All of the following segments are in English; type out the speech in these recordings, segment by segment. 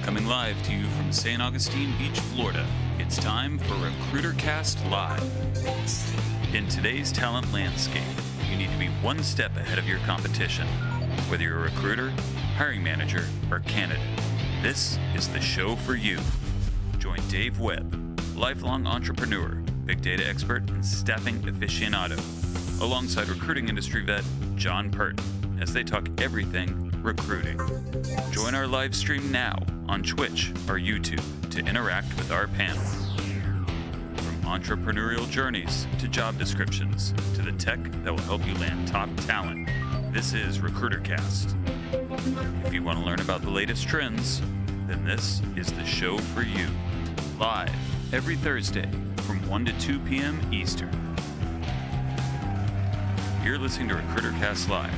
Coming live to you from St. Augustine Beach, Florida, it's time for RecruiterCast Live. In today's talent landscape, you need to be one step ahead of your competition. Whether you're a recruiter, hiring manager, or candidate, this is the show for you. Join Dave Webb, lifelong entrepreneur, big data expert, and staffing aficionado, alongside recruiting industry vet John Purton, as they talk everything recruiting. Join our live stream now on Twitch or YouTube to interact with our panel. From entrepreneurial journeys to job descriptions to the tech that will help you land top talent, this is RecruiterCast. If you want to learn about the latest trends, then this is the show for you. Live every Thursday from 1 to 2 p.m. Eastern. You're listening to RecruiterCast Live.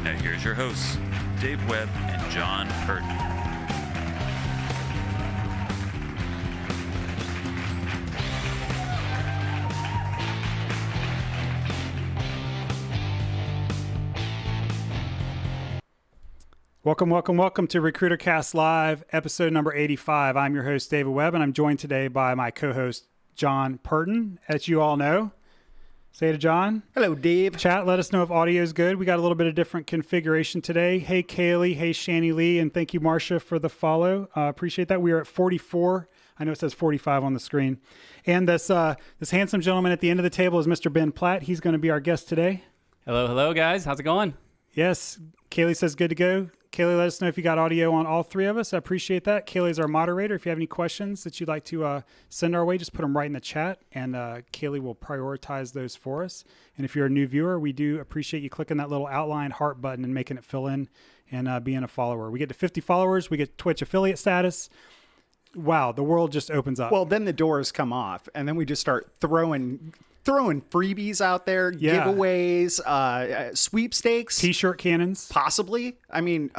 Now here's your hosts, Dave Webb and John Purton. Welcome to RecruiterCast Live, episode number 85. I'm your host, David Webb, and I'm joined today by my co-host, John Purton, as you all know. Say to John. Hello, Dave. Chat, let us know if audio is good. We got a little bit of different configuration today. Hey, Kaylee. Hey, Shani Lee. And thank you, Marcia, for the follow. Appreciate that. We are at 44. I know it says 45 on the screen. And this handsome gentleman at the end of the table is Mr. Ben Platt. He's going to be our guest today. Hello, guys. How's it going? Yes. Kaylee says good to go. Kaylee, let us know if you got audio on all three of us. I appreciate that. Kaylee is our moderator. If you have any questions that you'd like to send our way, just put them right in the chat, and Kaylee will prioritize those for us. And if you're a new viewer, we do appreciate you clicking that little outline heart button and making it fill in and being a follower. We get to 50 followers. We get Twitch affiliate status. Wow, the world just opens up. Well, then the doors come off, and then we just start throwing freebies out there, giveaways, sweepstakes, T-shirt cannons, possibly. I mean,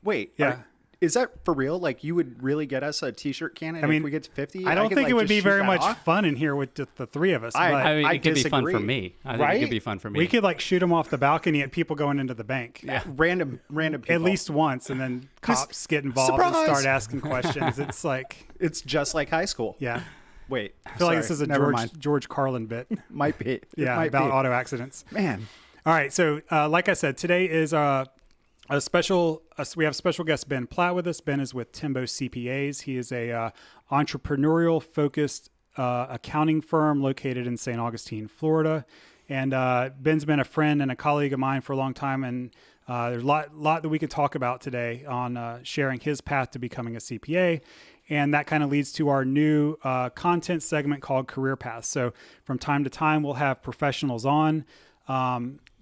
wait, yeah. Is that for real? Like, you would really get us a T-shirt cannon if we get to 50? I don't think it would be very much fun in here with the three of us. I mean, it could disagree. be fun for me. I think it could be fun for me. We could shoot them off the balcony at people going into the bank. Yeah. Random people. At least once, and then cops get involved Surprise! and start asking questions. It's like... It's just like high school. Yeah. Wait, I feel like this is a George Carlin bit. Might be. Yeah, might about be. auto accidents. Man. All right, so like I said, today is a special. We have special guest Ben Platt with us. Ben is with Timbo CPAs. He is a entrepreneurial focused accounting firm located in St. Augustine, Florida. And Ben's been a friend and a colleague of mine for a long time, and there's a lot that we could talk about today on sharing his path to becoming a CPA. And that kind of leads to our new content segment called Career Paths. So from time to time, we'll have professionals on.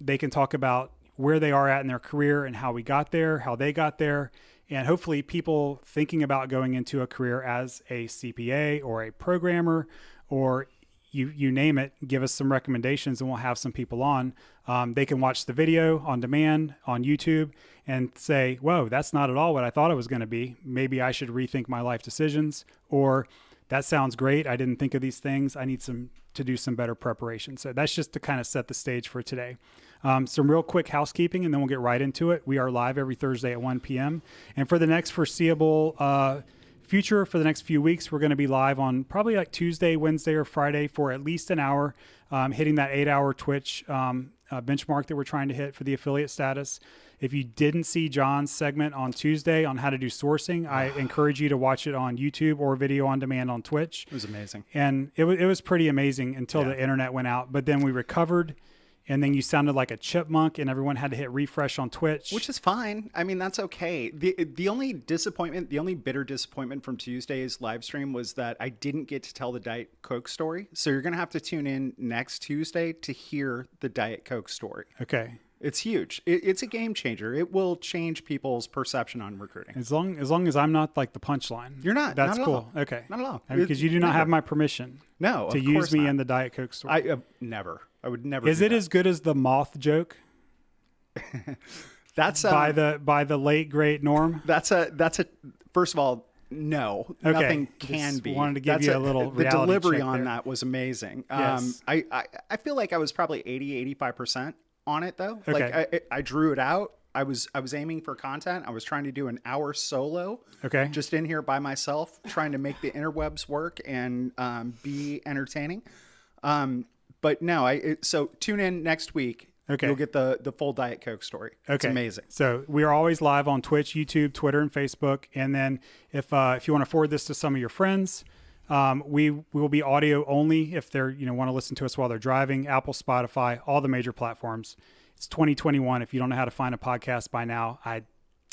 They can talk about where they are at in their career and how we got there, how they got there. And hopefully people thinking about going into a career as a CPA or a programmer or you name it, give us some recommendations and we'll have some people on. They can watch the video on demand on YouTube and say, whoa, that's not at all what I thought it was going to be. Maybe I should rethink my life decisions, or that sounds great. I didn't think of these things. I need to do some better preparation. So that's just to kind of set the stage for today. Some real quick housekeeping, and then we'll get right into it. We are live every Thursday at 1 p.m. And for the next foreseeable future, for the next few weeks, we're going to be live on probably like Tuesday, Wednesday, or Friday for at least an hour, hitting that 8-hour Twitch benchmark that we're trying to hit for the affiliate status. If you didn't see John's segment on Tuesday on how to do sourcing, I encourage you to watch it on YouTube or video on demand on Twitch. It was amazing. And it was pretty amazing until the internet went out. But then we recovered, and then you sounded like a chipmunk, and everyone had to hit refresh on Twitch. Which is fine. I mean, that's okay. The only disappointment, the only bitter disappointment from Tuesday's live stream was that I didn't get to tell the Diet Coke story. So you're going to have to tune in next Tuesday to hear the Diet Coke story. Okay. It's huge. It's a game changer. It will change people's perception on recruiting. As long as I'm not like the punchline. You're not. That's not cool. All. Okay. Not at all. Because you do not have my permission. No, to use me in the Diet Coke story. I never. I would never. Is it as good as the moth joke? That's by the late great Norm. That's a. First of all, no, okay. Nothing can Just be. Wanted to give you a little. The delivery check on there. that was amazing. Yes. I feel like I was probably 85% on it though. Okay. Like I drew it out I was aiming for content. I was trying to do an hour solo. Okay. Just in here by myself, trying to make the interwebs work and be entertaining. But no, so tune in next week. Okay. You'll get the full Diet Coke story. It's amazing. So we are always live on Twitch, YouTube, Twitter, and Facebook. And then if you want to forward this to some of your friends, we will be audio only if they're want to listen to us while they're driving. Apple, Spotify, all the major platforms. It's 2021. If you don't know how to find a podcast by now, I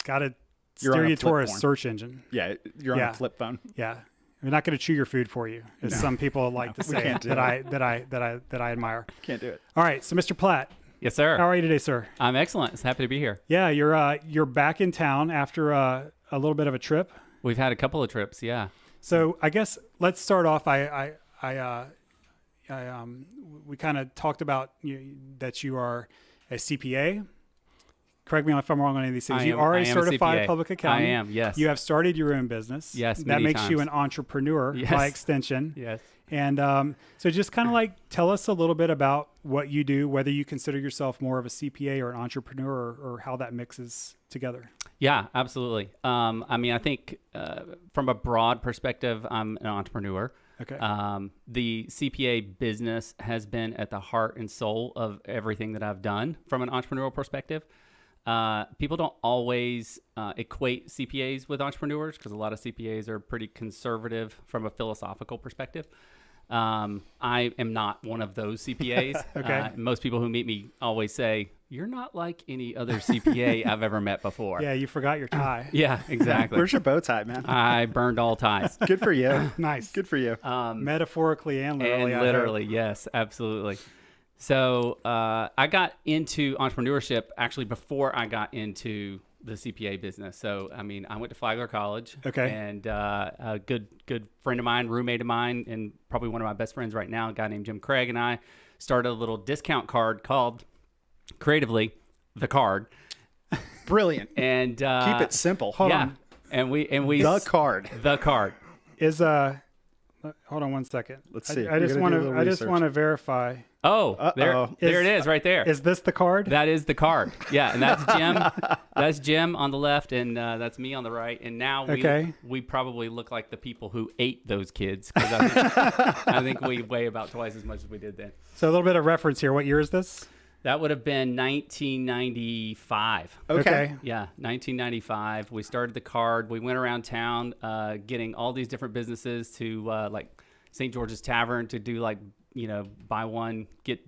gotta steer you toward a search engine. Yeah, you're on a flip phone. Yeah. We're not going to chew your food for you, as some people like to say that I admire. Can't do it. All right, so Mr. Platt. Yes, sir. How are you today, sir? I'm excellent. It's happy to be here. Yeah, you're back in town after a little bit of a trip. We've had a couple of trips, yeah. So I guess let's start off. We kind of talked about that you are a CPA. Correct me if I'm wrong on any of these things. You are a certified public accountant. I am, yes. You have started your own business. Yes, that many makes times. you an entrepreneur by extension. Yes. And so just kind of like tell us a little bit about what you do, whether you consider yourself more of a CPA or an entrepreneur, or how that mixes together. Yeah, absolutely. I mean, I think from a broad perspective, I'm an entrepreneur. Okay. The CPA business has been at the heart and soul of everything that I've done from an entrepreneurial perspective. People don't always equate CPAs with entrepreneurs because a lot of CPAs are pretty conservative from a philosophical perspective. I am not one of those CPAs. Okay. Most people who meet me always say, "You're not like any other CPA I've ever met before." Yeah, you forgot your tie. Yeah, exactly. Where's your bow tie, man? I burned all ties. Good for you. Nice. Good for you. Metaphorically and literally. And literally, yes, absolutely. So I got into entrepreneurship actually before I got into the CPA business. So, I mean, I went to Flagler College. Okay. And a good friend of mine, roommate of mine, and probably one of my best friends right now, a guy named Jim Craig, and I started a little discount card called, creatively, The Card. Brilliant. And keep it simple. Hold on. And we The Card. The Card. Is hold on one second. Let's see. I just want to verify. Oh, there it is, right there. Is this the card? That is the card. Yeah, and that's Jim. That's Jim on the left, and that's me on the right. And now we probably look like the people who ate those kids. 'Cause I think we weigh about twice as much as we did then. So a little bit of reference here. What year is this? That would have been 1995. Okay. Yeah, 1995. We started the card. We went around town getting all these different businesses to like St. George's Tavern to do like, buy one get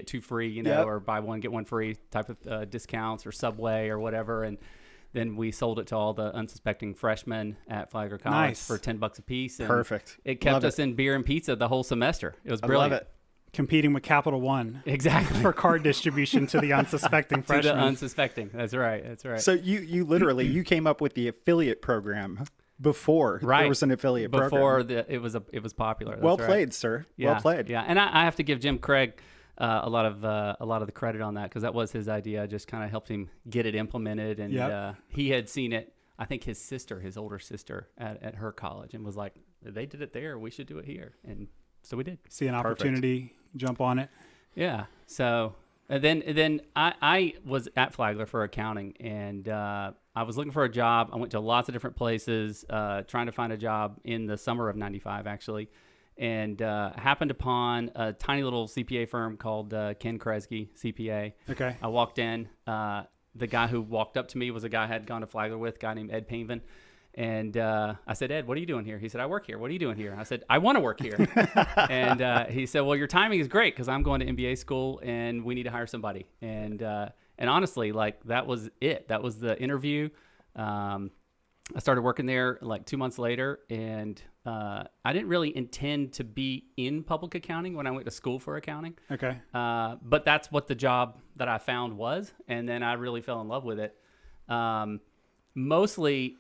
two free, or buy one get one free type of discounts, or Subway or whatever. And then we sold it to all the unsuspecting freshmen at Flagler College for $10 a piece. And perfect. It kept us in beer and pizza the whole semester. It was brilliant. I love it. Competing with Capital One. Exactly. For card distribution to the unsuspecting freshmen. To the unsuspecting. That's right. So you literally, you came up with the affiliate program before there was an affiliate program. Before it was popular. That's Well right. played, sir. Yeah, well played. Yeah, and I have to give Jim Craig a lot of the credit on that, because that was his idea. I just kind of helped him get it implemented, and he had seen it. I think his older sister, at her college, and was like, "They did it there. We should do it here." And so we did. See an opportunity, jump on it. Yeah. So and then I was at Flagler for accounting, and I was looking for a job. I went to lots of different places trying to find a job in the summer of '95, actually, and happened upon a tiny little CPA firm called Ken Kresge CPA. Okay. I walked in. The guy who walked up to me was a guy I had gone to Flagler with, a guy named Ed Painvin. And I said, "Ed, what are you doing here?" He said, "I work here." "What are you doing here?" I said, "I want to work here." And he said, "Well, your timing is great, because I'm going to MBA school and we need to hire somebody." And honestly, like, that was it. That was the interview. I started working there like 2 months later, and I didn't really intend to be in public accounting when I went to school for accounting. Okay. But that's what the job that I found was, and then I really fell in love with it. Mostly,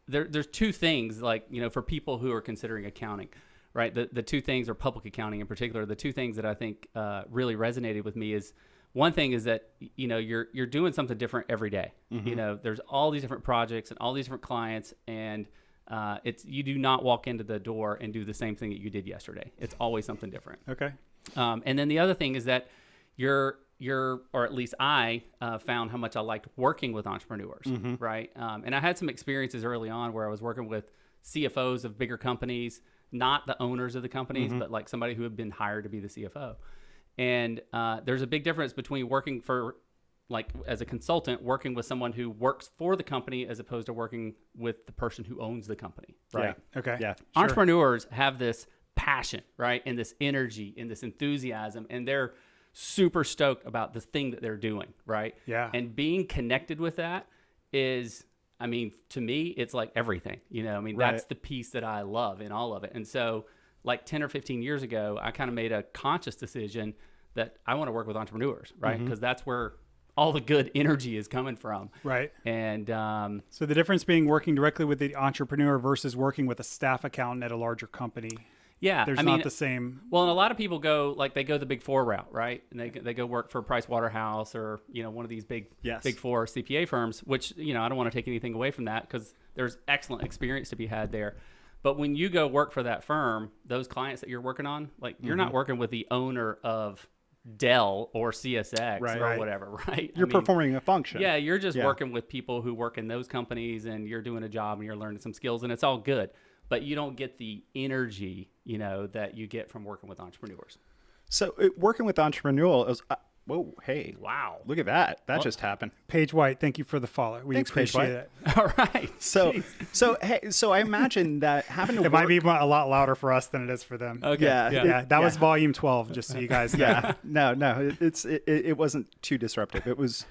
there's two things, like, for people who are considering accounting, right? The two things, or public accounting in particular, the two things that I think really resonated with me is, one thing is that, you're doing something different every day. Mm-hmm. There's all these different projects and all these different clients, and you do not walk into the door and do the same thing that you did yesterday. It's always something different. Okay. And then the other thing is that you're or at least I found how much I liked working with entrepreneurs, right? And I had some experiences early on where I was working with CFOs of bigger companies, not the owners of the companies, but like somebody who had been hired to be the CFO. And there's a big difference between working for, like as a consultant, working with someone who works for the company as opposed to working with the person who owns the company, right? Yeah. Okay. Yeah. Entrepreneurs have this passion, right? And this energy and this enthusiasm, and they're super stoked about the thing that they're doing, right? Yeah. And being connected with that is, I mean, to me, it's like everything, you know, I mean, Right. that's the piece that I love in all of it. And so like 10 or 15 years ago, I kind of made a conscious decision that I want to work with entrepreneurs, right? Because that's where all the good energy is coming from. Right. And So the difference being working directly with the entrepreneur versus working with a staff accountant at a larger company. yeah, There's I not mean, the same. well, and a lot of people go the Big Four route, right? And they go work for Price Waterhouse or, you know, one of these big Four CPA firms, which, you know, I don't want to take anything away from that because there's excellent experience to be had there. But when you go work for that firm, those clients that you're working on, like you're not working with the owner of Dell or CSX Right. or Right. whatever, right? You're performing a function. Yeah, you're just Yeah. working with people who work in those companies and you're doing a job and you're learning some skills and it's all good. But you don't get the energy, you know, that you get from working with entrepreneurs. So working with entrepreneurial is, whoa, hey, Wow. look at that. That just happened. Paige White, thank you for the follow. We Thanks, Paige appreciate White. it. All right. So I imagine that having to It might be a lot louder for us than it is for them. Okay. Yeah. Yeah, that was volume 12, just so you guys know. Yeah, no, it wasn't too disruptive. It was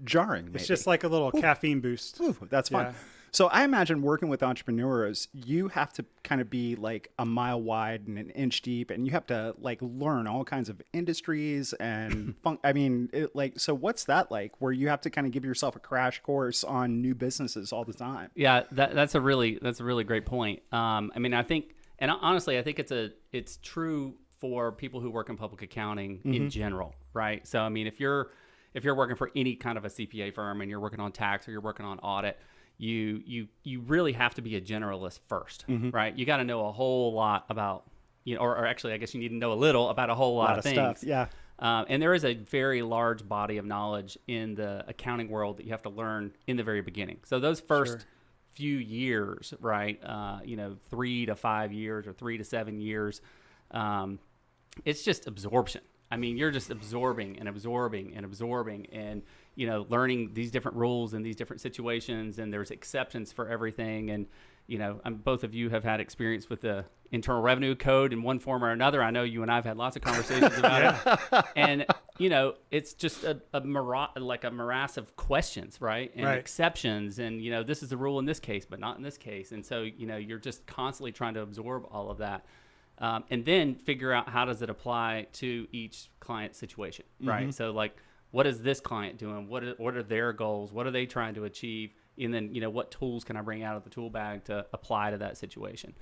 jarring. Maybe. It's just like a little caffeine boost. Ooh, that's fun. Yeah. So I imagine working with entrepreneurs, you have to kind of be like a mile wide and an inch deep, and you have to like learn all kinds of industries and so what's that like? Where you have to kind of give yourself a crash course on new businesses all the time? Yeah, that's a really great point. I mean, I think, and honestly, I think it's true for people who work in public accounting in general, right? So, I mean, if you're working for any kind of a CPA firm and you're working on tax or you're working on audit, you really have to be a generalist first, right? You got to know a whole lot about, you know, or actually, I guess you need to know a little about a whole lot of things. Stuff. Yeah. And there is a very large body of knowledge in the accounting world that you have to learn in the very beginning. So those first few years, right? 3 to 5 years or 3 to 7 years, it's just absorption. I mean, you're just absorbing and absorbing and absorbing and, you know, learning these different rules in these different situations, and there's exceptions for everything. And, you know, both of you have had experience with the Internal Revenue Code in one form or another. I know you and I have had lots of conversations about it. And, you know, it's just a morass of questions, right? And exceptions. And, you know, this is the rule in this case, but not in this case. And so, you know, you're just constantly trying to absorb all of that. And then figure out how does it apply to each client situation, right? So like, what is this client doing? What are their goals? What are they trying to achieve? And then, you know, what tools can I bring out of the tool bag to apply to that situation?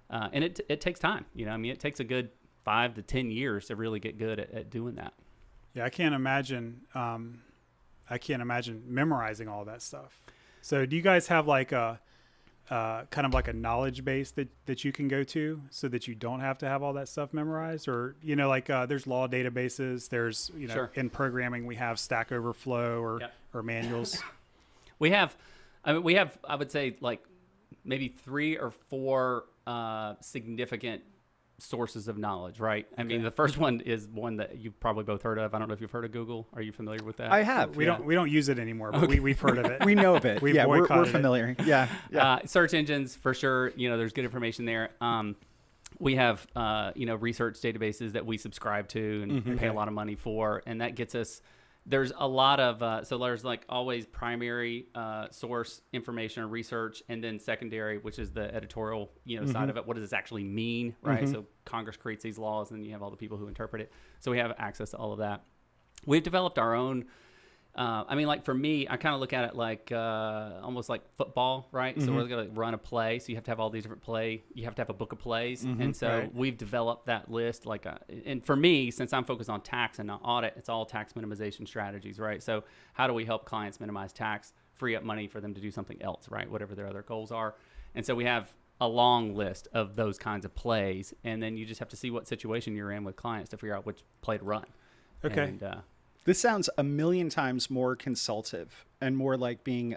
And it takes time. You know, I mean, it takes a good 5 to 10 years to really get good at doing that. Yeah, I can't imagine memorizing all that stuff. So do you guys have like a kind of like a knowledge base that you can go to so that you don't have to have all that stuff memorized? Or, you know, like there's law databases, there's, you know, in programming we have Stack Overflow or manuals. We have, I would say like maybe 3 or 4 significant sources of knowledge, right? I mean, the first one is one that you've probably both heard of. I don't know if you've heard of Google. Are you familiar with that? I have. We don't use it anymore, but we've heard of it. We know of it. We're familiar. Yeah. Search engines for sure. You know, there's good information there. We have research databases that we subscribe to and pay a lot of money for, and that gets us. There's a lot of so there's like always primary source information or research, and then secondary, which is the editorial side of it. What does this actually mean, right? So Congress creates these laws, and then you have all the people who interpret it. So we have access to all of that. We've developed our own. I mean, like for me, I kind of look at it like almost like football, right? So we're going to run a play. So you have to have all these different you have to have a book of plays. And so we've developed that list. And for me, since I'm focused on tax and not audit, it's all tax minimization strategies, right? So how do we help clients minimize tax, free up money for them to do something else, right? Whatever their other goals are. And so we have a long list of those kinds of plays. And then you just have to see what situation you're in with clients to figure out which play to run. Okay. And, This sounds a million times more consultative and more like being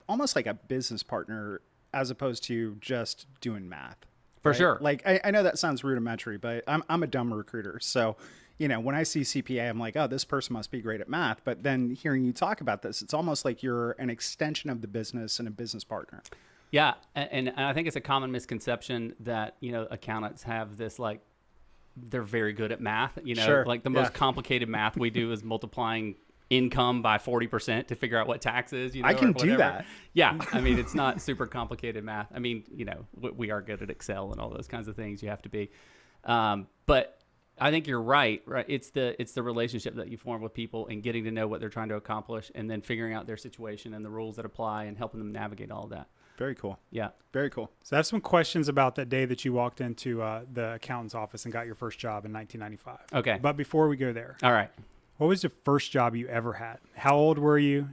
almost like a business partner as opposed to just doing math. For right? sure. Like I know that sounds rudimentary, but I'm a dumb recruiter. So, when I see CPA, I'm like, oh, this person must be great at math. But then hearing you talk about this, it's almost like you're an extension of the business and a business partner. Yeah. And I think it's a common misconception that, accountants have this like, they're very good at math. Sure. Like the most complicated math we do is multiplying income by 40% to figure out what tax is. I can or do whatever. that. Yeah. I mean, it's not super complicated math. I mean, we are good at Excel and all those kinds of things you have to be. But I think you're right. It's the relationship that you form with people and getting to know what they're trying to accomplish and then figuring out their situation and the rules that apply and helping them navigate all of that. Very cool. Yeah. Very cool. So I have some questions about that day that you walked into the accountant's office and got your first job in 1995. Okay. But before we go there, All right. what was the first job you ever had? How old were you?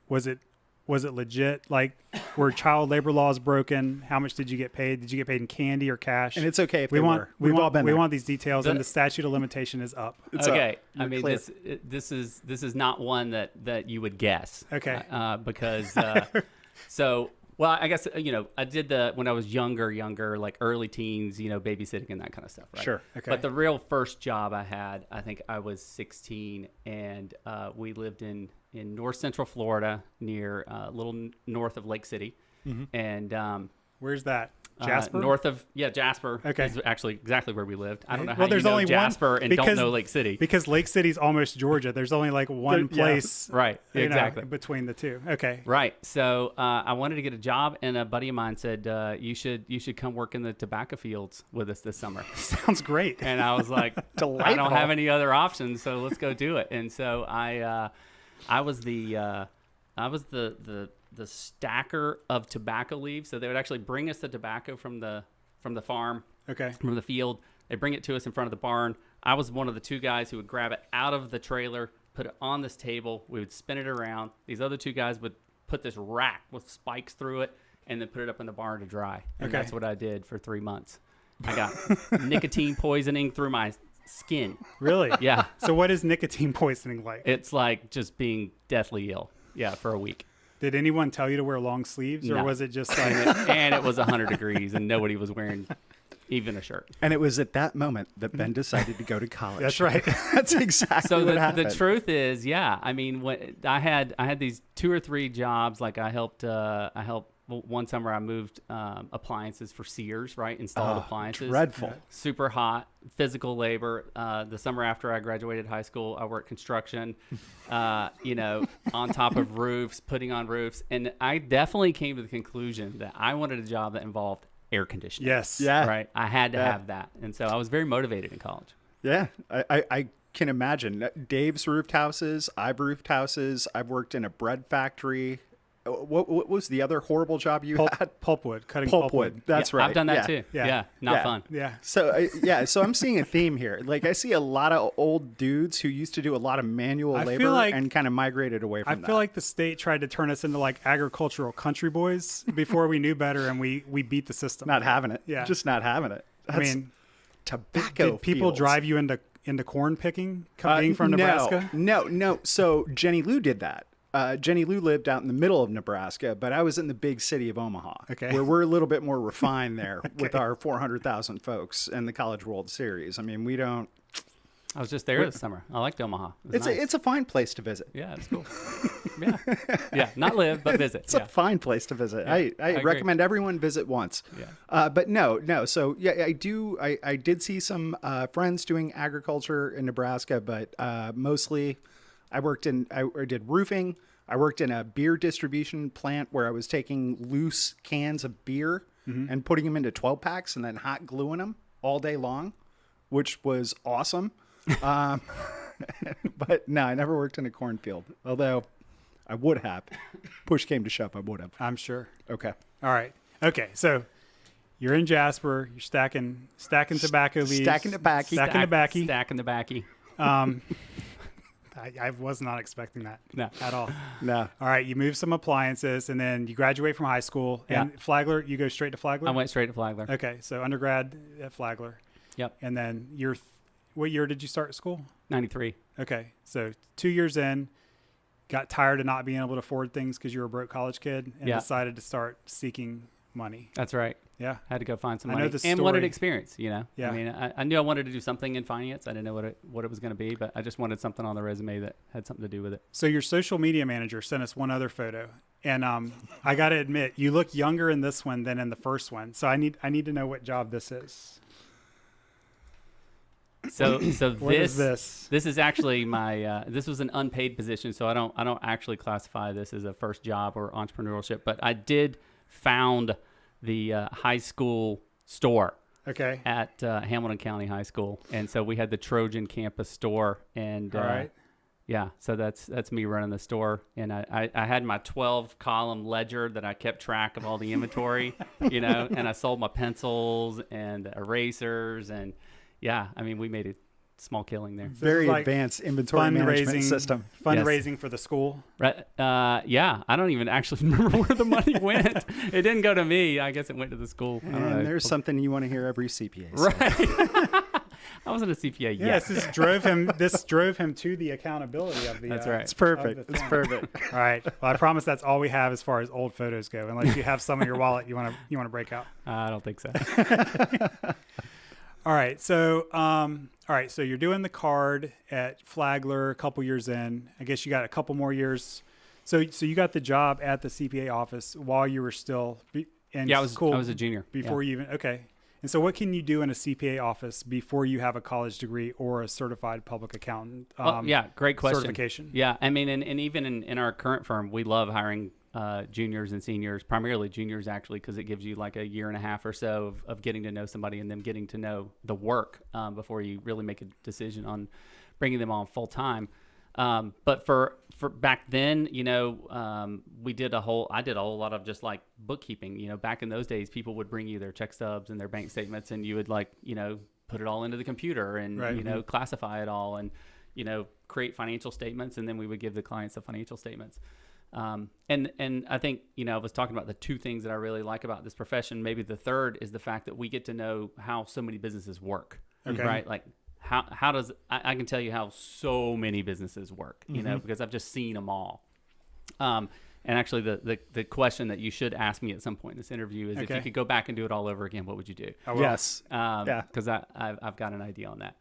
Was it legit? Like, were child labor laws broken? How much did you get paid? Did you get paid in candy or cash? And it's okay if we they want were. we We've all want been we there. want these details, and the statute of limitation is up. It's Okay. up. I You're mean, clear. this is not one that you would guess. Okay. Because well, I guess I did when I was younger, like early teens, babysitting and that kind of stuff, right? Sure. Okay. But the real first job I had, I think I was 16, and we lived in north central Florida, near a little north of Lake City, and Where's that? Jasper? north of Jasper. Okay. Is actually exactly where we lived. I don't know how Well, there's you know only Jasper one, and because- don't know Lake City. Because Lake City's almost Georgia. There's only like one Yeah. place, Right. Exactly. between the two. Okay. Right. So I wanted to get a job, and a buddy of mine said, you should come work in the tobacco fields with us this summer. Sounds great. And I was like, I Delightful. don't have any other options, so let's go do it. And so I was the stacker of tobacco leaves. So they would actually bring us the tobacco from the farm, Okay. from the field. They bring it to us in front of the barn. I was one of the two guys who would grab it out of the trailer, put it on this table. We would spin it around. These other two guys would put this rack with spikes through it and then put it up in the barn to dry. And Okay. that's what I did for 3 months. I got nicotine poisoning through my skin. Really? Yeah. So what is nicotine poisoning like? It's like just being deathly ill. Yeah, for a week. Did anyone tell you to wear long sleeves, or No. was it just like? And it was 100 degrees and nobody was wearing even a shirt. And it was at that moment that Ben decided to go to college. That's right. That's exactly So what the happened. truth is, yeah. I mean, when I had these 2 or 3 jobs. Like I helped one summer. I moved appliances for Sears, right? Installed appliances. Dreadful. Super hot, physical labor. The summer after I graduated high school, I worked construction. On top of roofs, putting on roofs, and I definitely came to the conclusion that I wanted a job that involved air conditioning. Yes. Yeah. Right. I had to Yeah. have that, and so I was very motivated in college. Yeah, I can imagine. Dave's roofed houses. I've roofed houses. I've worked in a bread factory. What was the other horrible job you had? Pulpwood, cutting Pulpwood. That's Yeah, right. I've done that Yeah. too. Yeah. Yeah. Not Yeah. fun. Yeah. So I'm seeing a theme here. Like I see a lot of old dudes who used to do a lot of manual I feel labor like- and kind of migrated away I from that. feel like the state tried to turn us into like agricultural country boys before we knew better, and we beat the system. not having it. Yeah. Just not having it. I mean, tobacco. did people fields. drive you into corn picking, being from Nebraska? No. So Jenny Lou did that. Jenny Lou lived out in the middle of Nebraska, but I was in the big city of Omaha, Okay. where we're a little bit more refined there with our 400,000 folks and the College World Series. I mean, we don't. I was just there this summer. I liked Omaha. It was nice. It's a fine place to visit. Yeah, it's cool. Yeah, not live but visit. It's a fine place to visit. I agree. recommend everyone visit once. Yeah. But no. So yeah, I did see some friends doing agriculture in Nebraska, but mostly I did roofing. I worked in a beer distribution plant where I was taking loose cans of beer and putting them into 12 packs and then hot gluing them all day long, which was awesome. But no, I never worked in a cornfield, although I would have. Push came to shove, I would have. I'm sure. Okay. All right. Okay. So you're in Jasper. You're stacking tobacco leaves. Stacking tobacco. Stacking tobacco. Stacking the backy. I was not expecting that No. at all. No. All right. You move some appliances, and then you graduate from high school. And Yeah. Flagler, you go straight to Flagler? I went straight to Flagler. Okay. So undergrad at Flagler. Yep. And then what year did you start school? 93. Okay. So 2 years in, got tired of not being able to afford things because you were a broke college kid and decided to start seeking money. That's right. Yeah. Had to go find some I money know the and wanted story. experience, you know? Yeah. I mean, I knew I wanted to do something in finance. I didn't know what it was going to be, but I just wanted something on the resume that had something to do with it. So your social media manager sent us one other photo. And I got to admit, you look younger in this one than in the first one. So I need to know what job this is. So What is this? This is actually my this was an unpaid position, so I don't actually classify this as a first job or entrepreneurship, but I did found the high school store Okay. at Hamilton County High School, and so we had the Trojan campus store, and All right. yeah, so that's me running the store, and I had my 12-column ledger that I kept track of all the inventory, you know, and I sold my pencils and erasers, and yeah, I mean, we made a small killing there. Very like advanced inventory management system. Fundraising for the school. Right? Yeah, I don't even actually remember where the money went. It didn't go to me. I guess it went to the school. I don't know. And there's something you want to hear every CPA. So. Right. I wasn't a CPA yet. Yes, this drove him to the accountability of the. That's right. It's perfect. of the It's thing. perfect. All right. Well, I promise that's all we have as far as old photos go, unless you have some in your wallet you want to break out. I don't think so. All right. So, so you're doing the card at Flagler a couple years in. I guess you got a couple more years. So you got the job at the CPA office while you were still in school. I was a junior before you even. Okay. And so what can you do in a CPA office before you have a college degree or a certified public accountant? Yeah, great question. Certification. Yeah, I mean, and even in our current firm, we love hiring juniors and seniors, primarily juniors actually, because it gives you like a year and a half or so of getting to know somebody and them getting to know the work before you really make a decision on bringing them on full time. But for back then, you know, I did a whole lot of just like bookkeeping. You know, back in those days, people would bring you their check stubs and their bank statements, and you would like, you know, put it all into the computer and Right. you know, classify it all and, you know, create financial statements, and then we would give the clients the financial statements. And I think, you know, I was talking about the two things that I really like about this profession. Maybe the third is the fact that we get to know how so many businesses work, Okay. right? Like how does, I can tell you how so many businesses work, you know, because I've just seen them all. And actually the question that you should ask me at some point in this interview is if Okay. you could go back and do it all over again, what would you do? I will. Yes. Yeah. Because I've got an idea on that.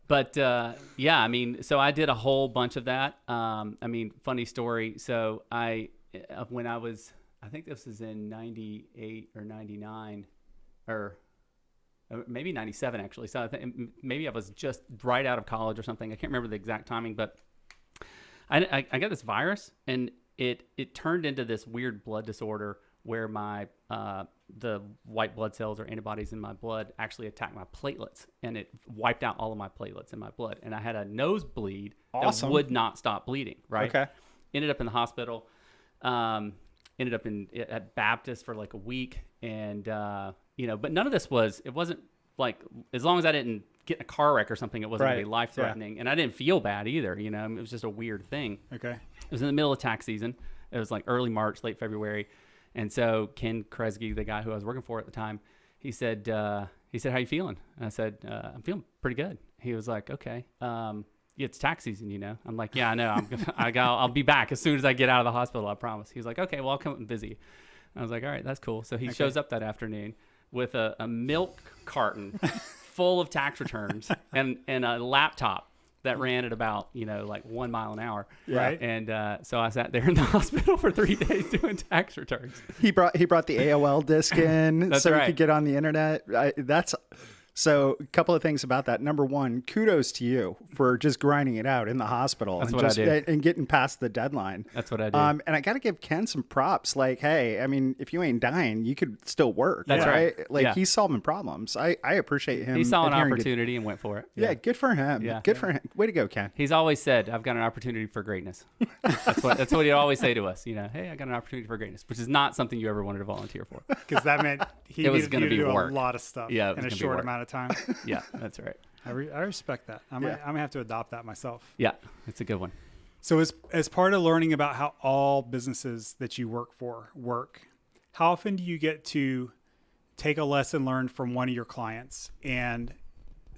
But yeah, I mean, so I did a whole bunch of that. I mean, funny story. So when I think this is in 98 or 99 or maybe 97 actually. So I think maybe I was just right out of college or something. I can't remember the exact timing, but I got this virus, and it turned into this weird blood disorder where my the white blood cells or antibodies in my blood actually attacked my platelets, and it wiped out all of my platelets in my blood, and I had a nosebleed Awesome. that would not stop bleeding. Right. Okay. Ended up in the hospital. Ended up at Baptist for like a week, and you know, but none of this it wasn't like, as long as I didn't get in a car wreck or something, it wasn't Right. going to be life threatening, and I didn't feel bad either. You know, it was just a weird thing. Okay. It was in the middle of tax season. It was like early March, late February. And so Ken Kresge, the guy who I was working for at the time, he said, how you feeling? And I said, I'm feeling pretty good. He was like, okay. It's tax season, you know? I'm like, yeah, I know. I'll be back as soon as I get out of the hospital, I promise. He was like, okay, well, I'll come and visit you. I was like, all right, that's cool. So he shows up that afternoon with a milk carton full of tax returns and a laptop that ran at about, you know, like 1 mile an hour. Right. And so I sat there in the hospital for 3 days doing tax returns. He brought the AOL disc in That's so right. we could get on the internet. So a couple of things about that. Number one, kudos to you for just grinding it out in the hospital That's and what I just did. and getting past the deadline. That's what I did. And I got to give Ken some props. Like, hey, I mean, if you ain't dying, you could still work. That's right. Like Yeah. He's solving problems. I appreciate him. He saw an adhering to- opportunity and went for it. Yeah, good for him. Yeah. Good for him. Way to go, Ken. He's always said, I've got an opportunity for greatness. That's what he'd always say to us, you know, hey, I got an opportunity for greatness, which is not something you ever wanted to volunteer for. Because that meant he It was needed gonna you to be do work. a lot of stuff Yeah, it was in a gonna be short work. amount of time. Yeah, that's right. I respect that. I'm gonna have to adopt that myself. Yeah, it's a good one. So as part of learning about how all businesses that you work for work, how often do you get to take a lesson learned from one of your clients and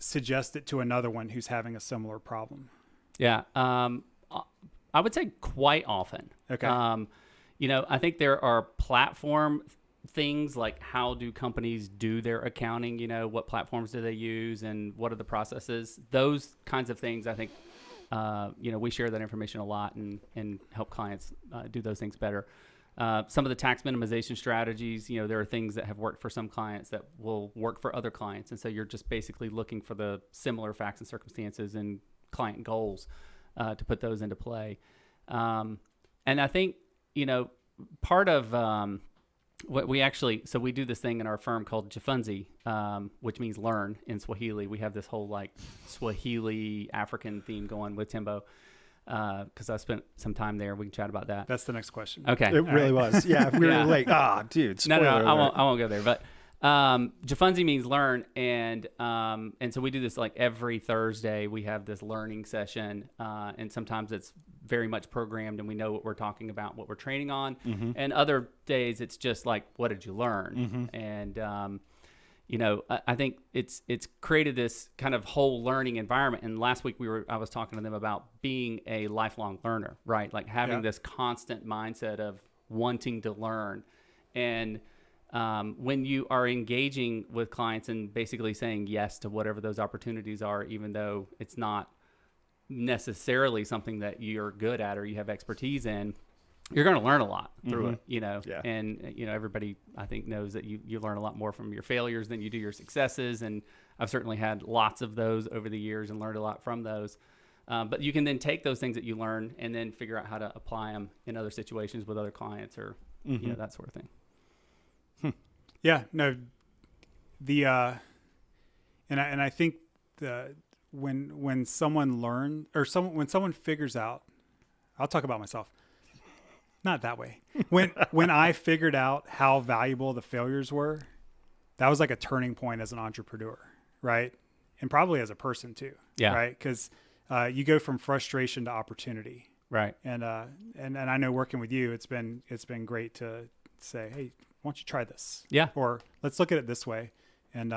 suggest it to another one who's having a similar problem? Yeah. I would say quite often. Okay. I think there are platform things like how do companies do their accounting, what platforms do they use and what are the processes? Those kinds of things, I think, we share that information a lot and help clients do those things better. Some of the tax minimization strategies, there are things that have worked for some clients that will work for other clients. And so you're just basically looking for the similar facts and circumstances and client goals to put those into play. And I think, part of what we do this thing in our firm called Jifunzi, which means learn in Swahili. We have this whole Swahili African theme going with Timbo. Because I spent some time there. We can chat about that. That's the next question. Okay. It really was. Yeah. We were like, dude, No, spoiler alert. I won't go there. But Jifunzi means learn. And so we do this every Thursday. We have this learning session. And sometimes it's very much programmed and we know what we're talking about, what we're training on. Mm-hmm. And other days it's just what did you learn? Mm-hmm. And, I think it's created this kind of whole learning environment. And last week I was talking to them about being a lifelong learner, right? Like having this constant mindset of wanting to learn. And when you are engaging with clients and basically saying yes to whatever those opportunities are, even though it's not necessarily something that you're good at or you have expertise in, you're going to learn a lot through it, Yeah. and, everybody I think knows that you learn a lot more from your failures than you do your successes. And I've certainly had lots of those over the years and learned a lot from those. But you can then take those things that you learn and then figure out how to apply them in other situations with other clients or, that sort of thing. Yeah, no, and I think when someone learns when someone figures out, I'll talk about myself. Not that way. When I figured out how valuable the failures were, that was like a turning point as an entrepreneur, right? And probably as a person too, Yeah. right? Because you go from frustration to opportunity, Right. and I know working with you, it's been great to say, hey, why don't you try this? Yeah. Or let's look at it this way, and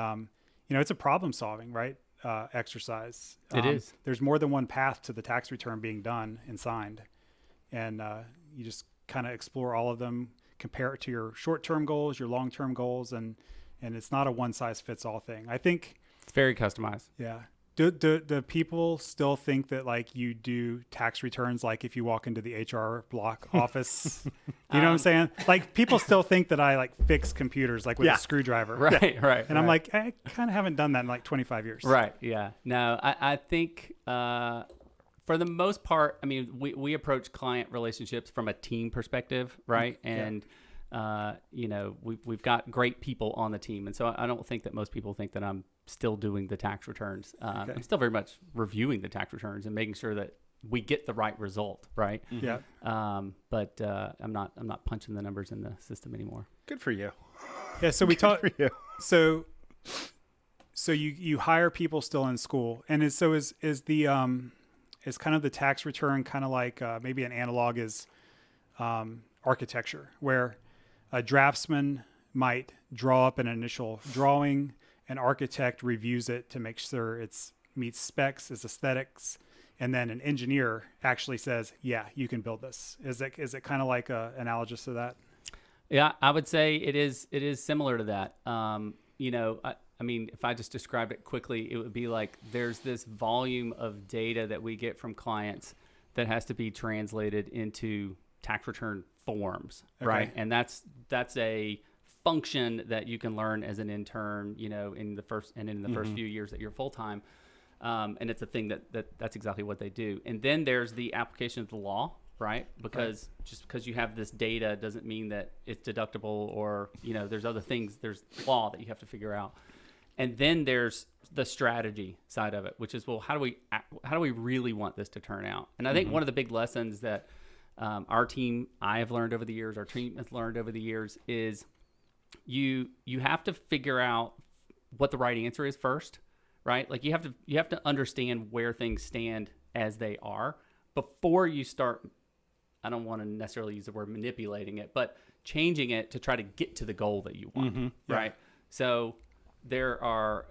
it's a problem solving, right? Exercise. It is. There's more than one path to the tax return being done and signed, and you just kind of explore all of them, compare it to your short-term goals, your long-term goals, and it's not a one-size-fits-all thing. I think It's very customized. yeah. Do people still think that you do tax returns if you walk into the HR block office? You know what I'm saying? People still think that I fix computers with a screwdriver. Right, right. And I'm I kind of haven't done that in 25 years. Right, yeah. No, I think for the most part, we approach client relationships from a team perspective, right? And we've got great people on the team, and so I don't think that most people think that I'm still doing the tax returns. I'm still very much reviewing the tax returns and making sure that we get the right result, right? Yeah. But I'm not punching the numbers in the system anymore. Good for you. Yeah. So we talk. For you. So you hire people still in school, and is kind of the tax return kind of maybe an analog is architecture, where a draftsman might draw up an initial drawing, an architect reviews it to make sure it meets specs, its aesthetics, and then an engineer actually says, yeah, you can build this. Is it kind of analogous to that? Yeah, I would say it is similar to that. If I just described it quickly, it would be there's this volume of data that we get from clients that has to be translated into tax return forms, right? And that's a function that you can learn as an intern, in the first few years that you're full time, and it's a thing that's exactly what they do. And then there's the application of the law, right? Because just because you have this data doesn't mean that it's deductible, or there's other things. There's law that you have to figure out, and then there's the strategy side of it, which is, well, how do we really want this to turn out? And I think one of the big lessons that our team has learned over the years is you have to figure out what the right answer is first, right? You have to understand where things stand as they are before you start. I don't want to necessarily use the word manipulating it, but changing it to try to get to the goal that you want, right? So there are,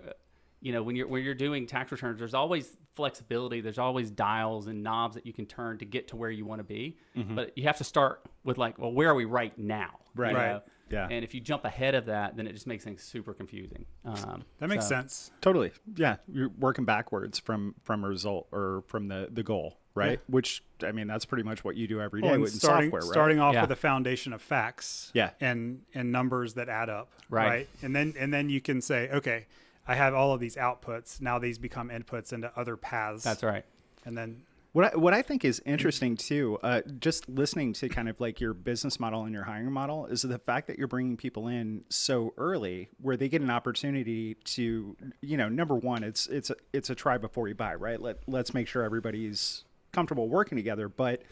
when you're doing tax returns, there's always flexibility. There's always dials and knobs that you can turn to get to where you want to be. But you have to start with like, well, where are we right now? Right. You Right. know? Yeah. And if you jump ahead of that, then it just makes things super confusing. That makes sense. Totally. Yeah. You're working backwards from a result or from the goal, right? Yeah. Which, I mean, that's pretty much what you do every day And with software, right? starting off Yeah. with a foundation of facts, Yeah. and numbers that add up, Right. And then you can say, okay, I have all of these outputs. Now these become inputs into other paths. That's right. And then What I think is interesting too, just listening to kind of like your business model and your hiring model, is the fact that you're bringing people in so early, where they get an opportunity to, number one, it's a try before you buy, right? Let's make sure everybody's comfortable working together, but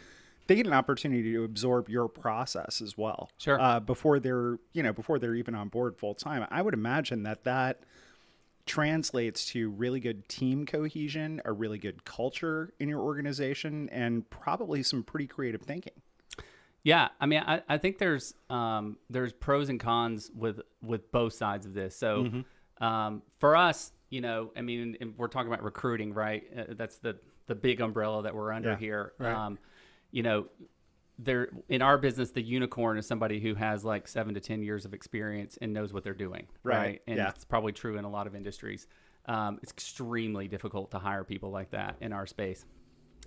they get an opportunity to absorb your process as well. Sure. Before they're even on board full time. I would imagine that translates to really good team cohesion, a really good culture in your organization, and probably some pretty creative thinking. Yeah, I mean, I think there's pros and cons with both sides of this. So for us, I mean, and we're talking about recruiting, right? That's the big umbrella that we're under here. Right. There in our business, the unicorn is somebody who has like 7 to 10 years of experience and knows what they're doing, right? And it's probably true in a lot of industries. It's extremely difficult to hire people like that in our space.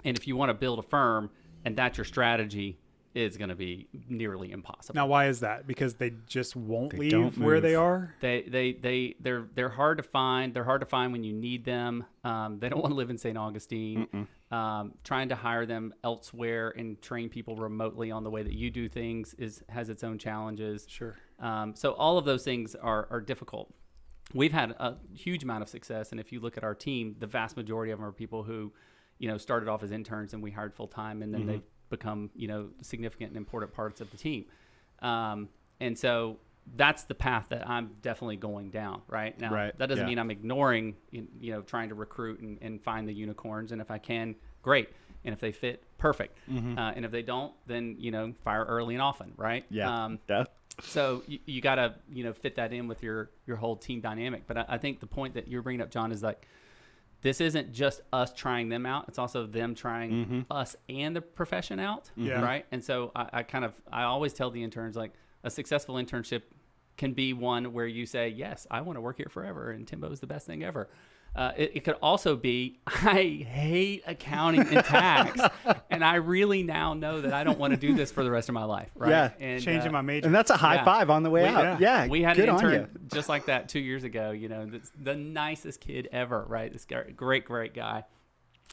And if you want to build a firm and that's your strategy, it's going to be nearly impossible. now, why is that? Because they just won't They leave don't where they move. are. They're hard to find. They're hard to find when you need them. They don't want to live in St. Augustine. Trying to hire them elsewhere and train people remotely on the way that you do things has its own challenges. Sure. So all of those things are difficult. We've had a huge amount of success, and if you look at our team, the vast majority of them are people who, started off as interns and we hired full time, and then they've become, significant and important parts of the team. And so that's the path that I'm definitely going down right now. Right. That doesn't Yeah. mean I'm ignoring, trying to recruit and find the unicorns. And if I can, great. And if they fit, perfect. And if they don't, then, fire early and often. Right. Yeah. So you got to, fit that in with your whole team dynamic. But I think the point that you're bringing up, John, is like, this isn't just us trying them out. It's also them trying us and the profession out. Yeah. Right. And so I always tell the interns, like, a successful internship can be one where you say, yes, I want to work here forever, and Timbo is the best thing ever. It could also be, I hate accounting and tax, and I really now know that I don't want to do this for the rest of my life. Right? Yeah. And, Changing my major. And that's a high five on the way out. Yeah. We had good an on you. intern just like that 2 years ago. The nicest kid ever. Right, this guy, great guy,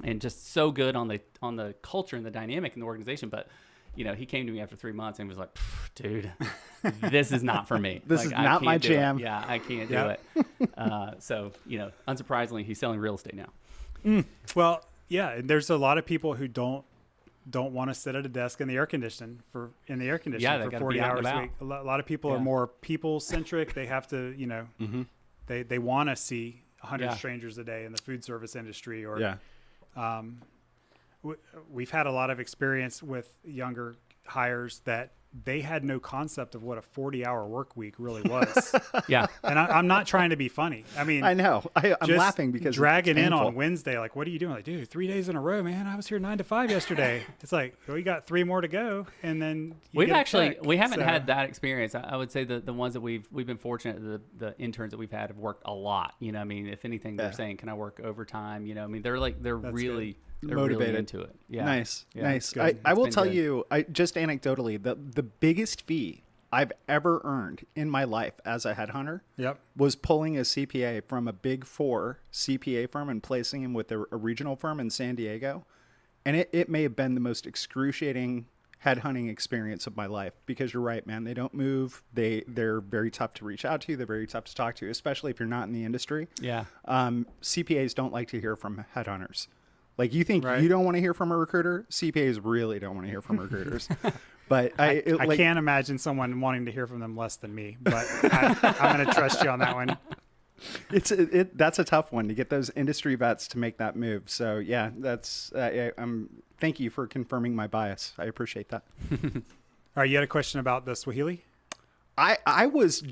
and just so good on the culture and the dynamic in the organization. But he came to me after 3 months and was like, dude, this is not for me. This is not my jam. Yeah, I can't do it. So, unsurprisingly, he's selling real estate now. Well, yeah, and there's a lot of people who don't want to sit at a desk in the air conditioning for they 40 gotta be out hours and a week. A lot of people are more people centric. They have to, they want to see 100 strangers a day in the food service industry, or we've had a lot of experience with younger hires that they had no concept of what a 40-hour work week really was. Yeah. And I'm not trying to be funny. I mean, I know. I'm just laughing because dragging it's in painful. on Wednesday, like, what are you doing? Like, dude, 3 days in a row, man. I was here 9 to 5 yesterday. It's like, well, we got 3 more to go, and then We haven't So- had that experience. I would say the ones that we've been fortunate, the interns that we've had have worked a lot. I mean, if anything, they're saying, can I work overtime? I mean, they're really Motivated. into it. Yeah. Nice. Yeah, Nice. it's I will been tell good. you, just anecdotally, the biggest fee I've ever earned in my life as a headhunter Yep. was pulling a CPA from a Big Four CPA firm and placing him with a regional firm in San Diego. And it may have been the most excruciating headhunting experience of my life, because you're right, man. They don't move. They're very tough to reach out to. They're very tough to talk to, especially if you're not in the industry. Yeah. CPAs don't like to hear from headhunters. Like, you think Right. you don't want to hear from a recruiter? CPAs really don't want to hear from recruiters. But I can't imagine someone wanting to hear from them less than me, but I'm going to trust you on that one. That's a tough one to get those industry vets to make that move. So yeah, that's thank you for confirming my bias. I appreciate that. All right, you had a question about the Swahili? I was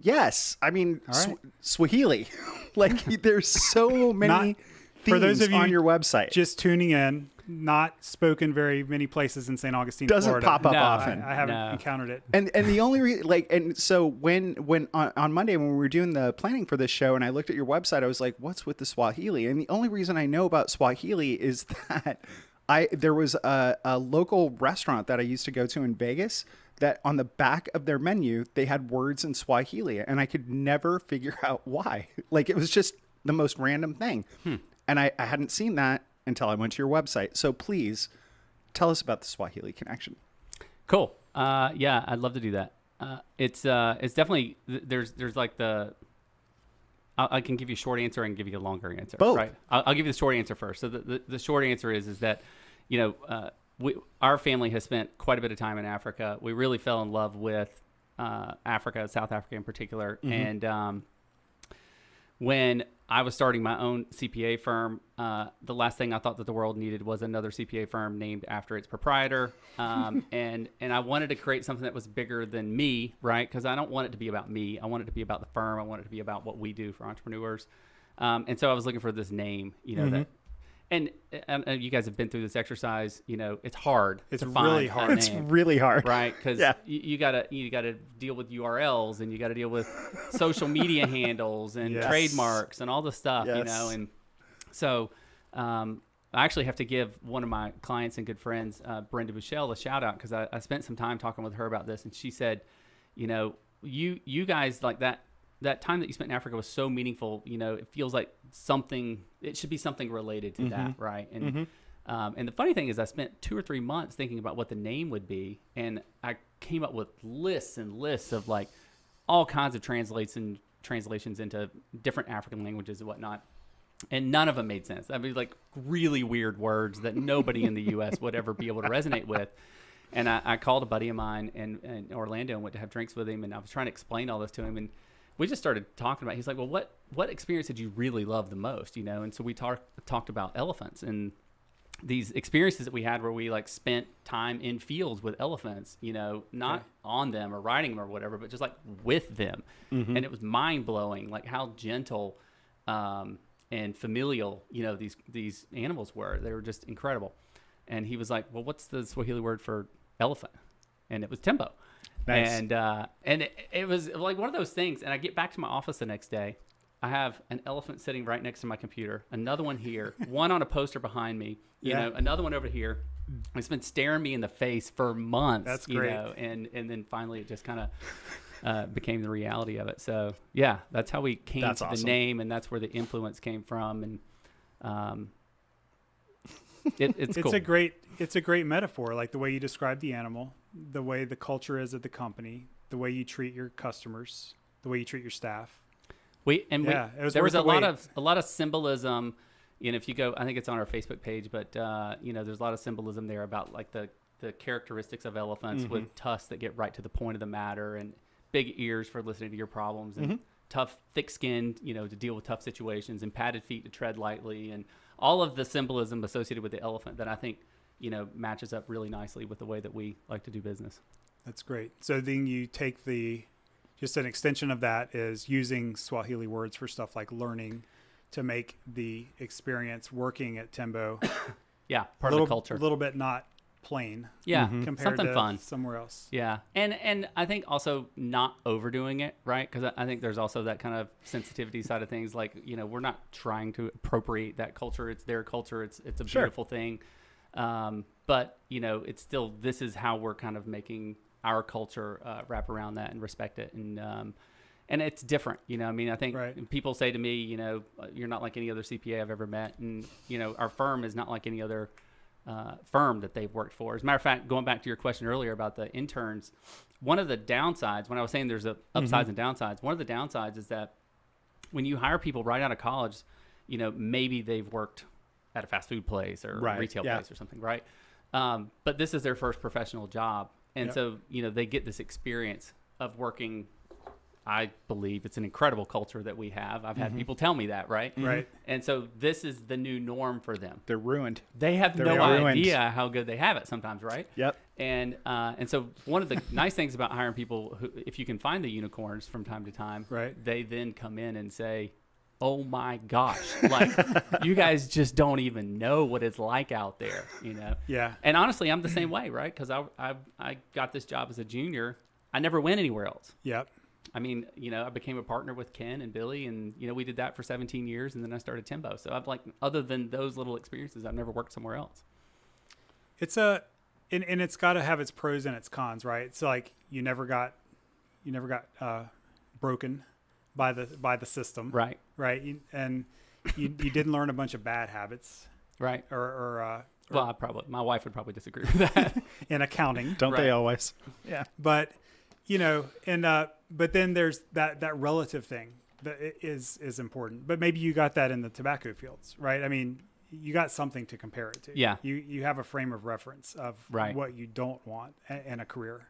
yes. I mean, All right. Swahili. Like there's so many for those themes of you on your website. just tuning in, not spoken very many places in St. Augustine, Doesn't Florida. pop up No. often. I haven't encountered it. And the only reason, and so when on Monday when we were doing the planning for this show, and I looked at your website, I was like, what's with the Swahili? And the only reason I know about Swahili is that there was a local restaurant that I used to go to in Vegas that on the back of their menu they had words in Swahili, and I could never figure out why. Like it was just the most random thing, and I hadn't seen that until I went to your website. So please tell us about the Swahili connection. Cool. Yeah, I'd love to do that. It's definitely there's like I can give you a short answer and give you a longer answer. Both. Right. I'll give you the short answer first. So the short answer is that, our family has spent quite a bit of time in Africa. We really fell in love with Africa, South Africa in particular. And when I was starting my own CPA firm, the last thing I thought that the world needed was another CPA firm named after its proprietor. And I wanted to create something that was bigger than me, right? Because I don't want it to be about me. I want it to be about the firm. I want it to be about what we do for entrepreneurs. And so I was looking for this name, that. And you guys have been through this exercise. It's hard. It's to find really a hard. It's name, really hard. right? Because Yeah. you gotta deal with URLs, and you gotta deal with social media handles and Yes. trademarks and all the stuff, Yes. And so I actually have to give one of my clients and good friends, Brenda Bushell, a shout out, because I spent some time talking with her about this, and she said, you guys, like that time that you spent in Africa was so meaningful. It feels like it should be something related to that, right? And and the funny thing is, I spent 2 or 3 months thinking about what the name would be, and I came up with lists and lists of like all kinds of translations into different African languages and whatnot, and none of them made sense. I mean, like really weird words that nobody in the U.S. would ever be able to resonate with. And I called a buddy of mine in Orlando and went to have drinks with him, and I was trying to explain all this to him, and we just started talking about it. He's like, well, what experience did you really love the most? And so we talked about elephants and these experiences that we had where we like spent time in fields with elephants, not on them or riding them or whatever, but just like with them. And it was mind blowing, like how gentle and familial, these animals were. They were just incredible. And he was like, well, what's the Swahili word for elephant? And it was Tembo. Nice. And it was like one of those things. And I get back to my office the next day. I have an elephant sitting right next to my computer, another one here, one on a poster behind me, another one over here. It's been staring me in the face for months. That's great. And then finally it just kind of became the reality of it. So yeah, that's how we came to the name, and that's where the influence came from. And it's cool. It's a great metaphor, like the way you describe the animal, the way the culture is at the company, the way you treat your customers, the way you treat your staff. There was a lot of symbolism. If you go, I think it's on our Facebook page, but there's a lot of symbolism there about like the characteristics of elephants with tusks that get right to the point of the matter, and big ears for listening to your problems, and tough, thick skin, to deal with tough situations, and padded feet to tread lightly, and all of the symbolism associated with the elephant that I think matches up really nicely with the way that we like to do business. That's great. So then you take just an extension of that is using Swahili words for stuff like learning to make the experience working at Tembo part of the culture. A little bit not plain. Yeah, compared something to fun somewhere else. Yeah, and I think also not overdoing it, right? Because I think there's also that kind of sensitivity side of things. Like we're not trying to appropriate that culture. It's their culture. It's a beautiful thing. But it's still, this is how we're kind of making our culture wrap around that and respect it, and it's different. I think people say to me, you're not like any other CPA I've ever met, and our firm is not like any other firm that they've worked for. As a matter of fact, going back to your question earlier about the interns, one of the downsides, when I was saying there's upsides and downsides, one of the downsides is that when you hire people right out of college, maybe they've worked at a fast food place or retail place or something, right? But this is their first professional job. And so, they get this experience of working. I believe it's an incredible culture that we have. I've had people tell me that, right? Right. And so this is the new norm for them. They're ruined. They have no ruined. idea how good they have it sometimes, right? Yep. And so one of the nice things about hiring people who, if you can find the unicorns from time to time, right, they then come in and say, oh my gosh, like you guys just don't even know what it's like out there, you know? Yeah. And honestly, I'm the same way, right? Because I got this job as a junior. I never went anywhere else. Yep. I mean, you know, I became a partner with Ken and Billy, and, you know, we did that for 17 years, and then I started Timbo. So I've, like, other than those little experiences, I've never worked somewhere else. It's and it's got to have its pros and its cons, right? It's like you never got broken by the system, Right. Right. You didn't learn a bunch of bad habits, Right. or Well, my wife would probably disagree with that. in accounting, Don't they Right. always? Yeah. but you know, but then there's that relative thing that is important. But maybe you got that in the tobacco fields, right? I mean, you got something to compare it to. Yeah. You have a frame of reference of Right. what you don't want in a career.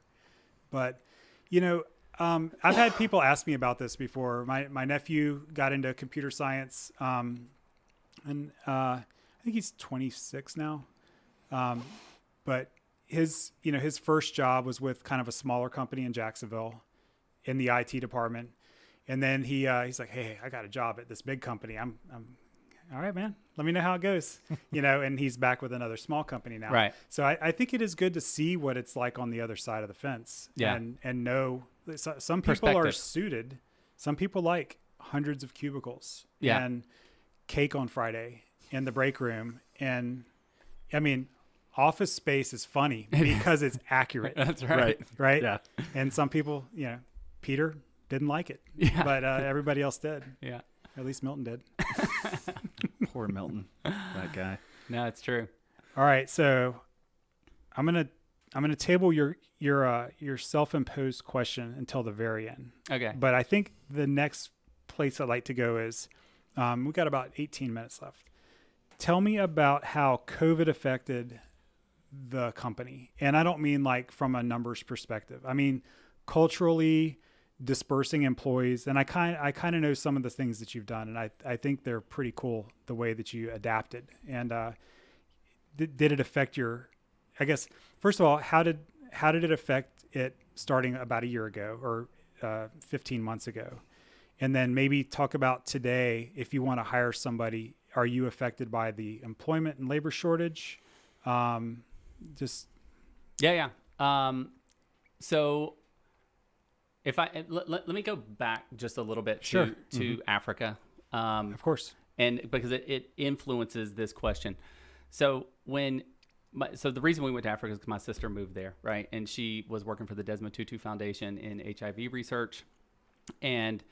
But, you know, I've had people ask me about this before. My nephew got into computer science, and I think he's 26 now. But his first job was with kind of a smaller company in Jacksonville in the IT department. And then he's like, hey, I got a job at this big company. I'm all right, man. Let me know how it goes, you know, and he's back with another small company now. Right. So I think it is good to see what it's like on the other side of the fence. Yeah. And know some people are Perspective. suited. Some people like hundreds of cubicles Yeah. and cake on Friday in the break room. And I mean, office space is funny because it's accurate. That's right. Right. Yeah. And some people, you know, Peter didn't like it, Yeah. but everybody else did. Yeah. At least Milton did. Poor Milton, that guy. No, it's true. All right, so I'm gonna table your self-imposed question until the very end. Okay. But I think the next place I'd like to go is we've got about 18 minutes left. Tell me about how COVID affected the company, and I don't mean like from a numbers perspective. I mean culturally, dispersing employees, and I kind of know some of the things that you've done, and I think they're pretty cool the way that you adapted. And did it affect your? I guess first of all, how did it affect it starting about a year ago or 15 months ago, and then maybe talk about today. If you want to hire somebody, are you affected by the employment and labor shortage? Just Yeah. So if let me go back just a little bit Sure. to Africa, of course. and because it influences this question. So so the reason we went to Africa is because my sister moved there, right? And she was working for the Desmond Tutu Foundation in HIV research. And,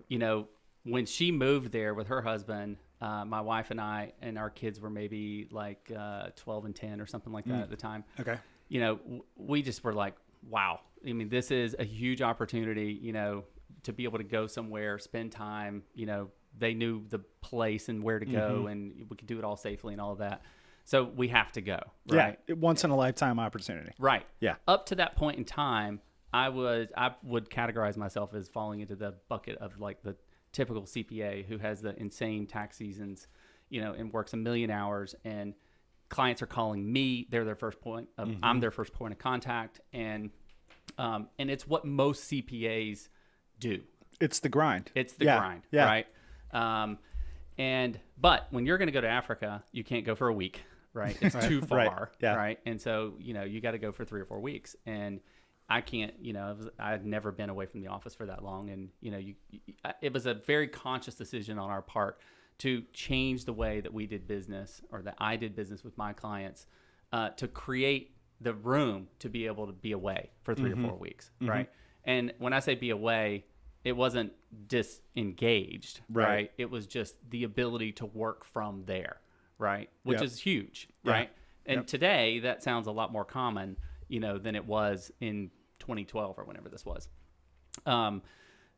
you know, when she moved there with her husband, my wife and I and our kids were maybe like 12 and 10 or something like that at the time. Okay. You know, we just were like, wow. I mean, this is a huge opportunity, you know, to be able to go somewhere, spend time, you know, they knew the place and where to go and we could do it all safely and all of that. So we have to go, right? Yeah. Once in a lifetime opportunity. Right. Yeah. Up to that point in time, I would categorize myself as falling into the bucket of like the typical CPA who has the insane tax seasons, you know, and works a million hours, and clients are calling me. They're their first point of, I'm their first point of contact. And it's what most CPAs do. It's the grind. It's the grind, right? But when you're going to go to Africa, you can't go for a week, right? It's too far, right? And so, you know, you got to go for 3 or 4 weeks. And I can't, you know, I'd never been away from the office for that long. And, you know, it was a very conscious decision on our part to change the way that we did business, or that I did business with my clients, to create the room to be able to be away for 3 or 4 weeks, right? And when I say be away, it wasn't disengaged, right? It was just the ability to work from there, right? Which is huge, right? And today that sounds a lot more common, you know, than it was in 2012 or whenever this was.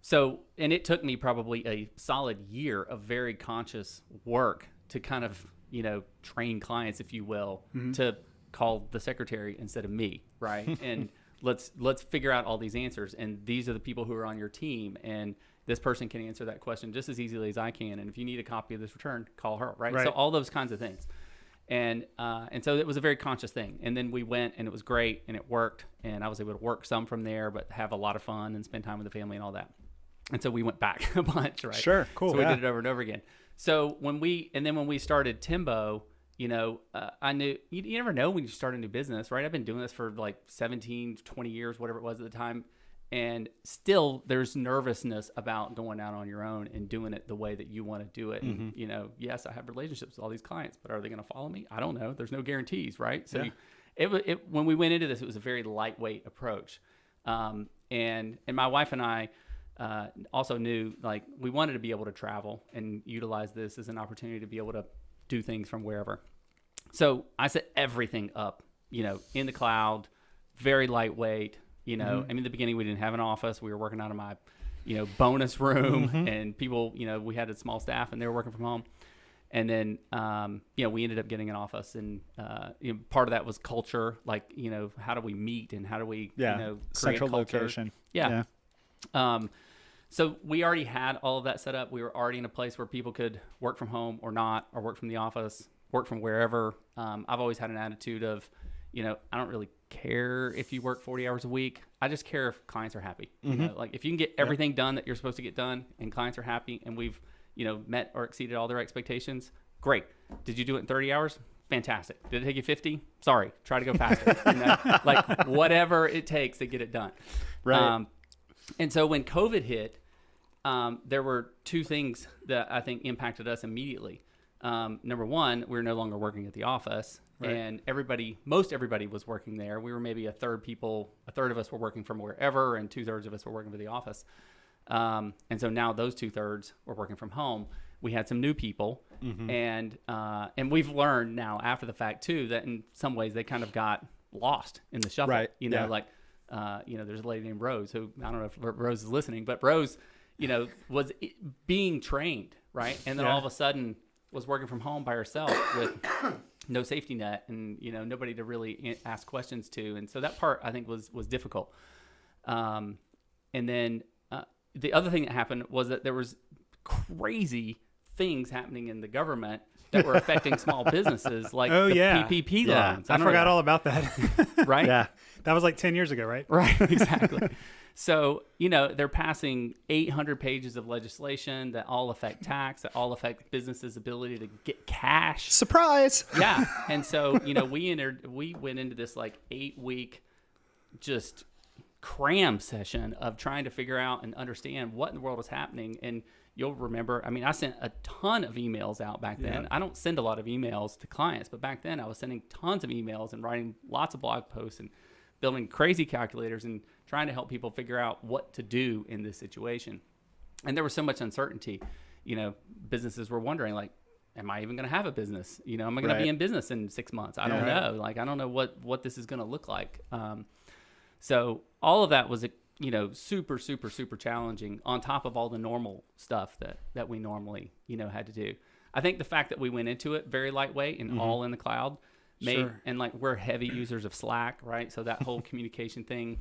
So, and it took me probably a solid year of very conscious work to kind of, you know, train clients, if you will, to call the secretary instead of me, right? And let's figure out all these answers, and these are the people who are on your team, and this person can answer that question just as easily as I can, and if you need a copy of this return, call her, right? So all those kinds of things. And so it was a very conscious thing. And then we went, and it was great, and it worked, and I was able to work some from there, but have a lot of fun and spend time with the family and all that. And so we went back a bunch, right? Sure, cool. So we did it over and over again. So when we started Timbo, I knew you never know when you start a new business, right? I've been doing this for like 17, 20 years, whatever it was at the time. And still there's nervousness about going out on your own and doing it the way that you want to do it. And, yes, I have relationships with all these clients, but are they going to follow me? I don't know. There's no guarantees, right? So when we went into this, it was a very lightweight approach. And my wife and I also knew, like, we wanted to be able to travel and utilize this as an opportunity to be able to do things from wherever. So I set everything up, in the cloud, very lightweight. I mean, in the beginning, we didn't have an office. We were working out of my, bonus room, and people, we had a small staff and they were working from home. And then, we ended up getting an office, and part of that was culture. Like, how do we meet and how do we, create central culture? location. Yeah. So we already had all of that set up. We were already in a place where people could work from home or not, or work from the office, work from wherever. I've always had an attitude of, I don't really care if you work 40 hours a week. I just care if clients are happy. Like if you can get everything done that you're supposed to get done and clients are happy and we've, met or exceeded all their expectations, great. Did you do it in 30 hours? Fantastic. Did it take you 50? Sorry. Try to go faster. Like whatever it takes to get it done. Right. And so when COVID hit, there were two things that I think impacted us immediately. Number one, we were no longer working at the office, and most everybody was working there. We were maybe a third of us were working from wherever, and 2/3 of us were working for the office. And so now those 2/3 were working from home. We had some new people, and we've learned now after the fact too that in some ways they kind of got lost in the shuffle. Right. There's a lady named Rose who, I don't know if Rose is listening, but Rose, was being trained, right? And then all of a sudden was working from home by herself with no safety net and, nobody to really ask questions to. And so that part I think was difficult. And then the other thing that happened was that there was crazy things happening in the government that were affecting small businesses, like PPP loans. I forgot all about that. Right? Yeah. That was like 10 years ago, right? Right, exactly. So, they're passing 800 pages of legislation that all affect tax, that all affect businesses' ability to get cash. Surprise. Yeah. And so, we went into this like 8-week just cram session of trying to figure out and understand what in the world was happening. And you'll remember, I mean, I sent a ton of emails out back then. I don't send a lot of emails to clients, but back then I was sending tons of emails and writing lots of blog posts and building crazy calculators and trying to help people figure out what to do in this situation. And there was so much uncertainty. Businesses were wondering, like, am I even going to have a business? Am I going to be in business in 6 months? I don't know. Like, I don't know what this is going to look like. So all of that was, super, super, super challenging on top of all the normal stuff that we normally, had to do. I think the fact that we went into it very lightweight and all in the cloud and like we're heavy users of Slack, right? So that whole communication thing,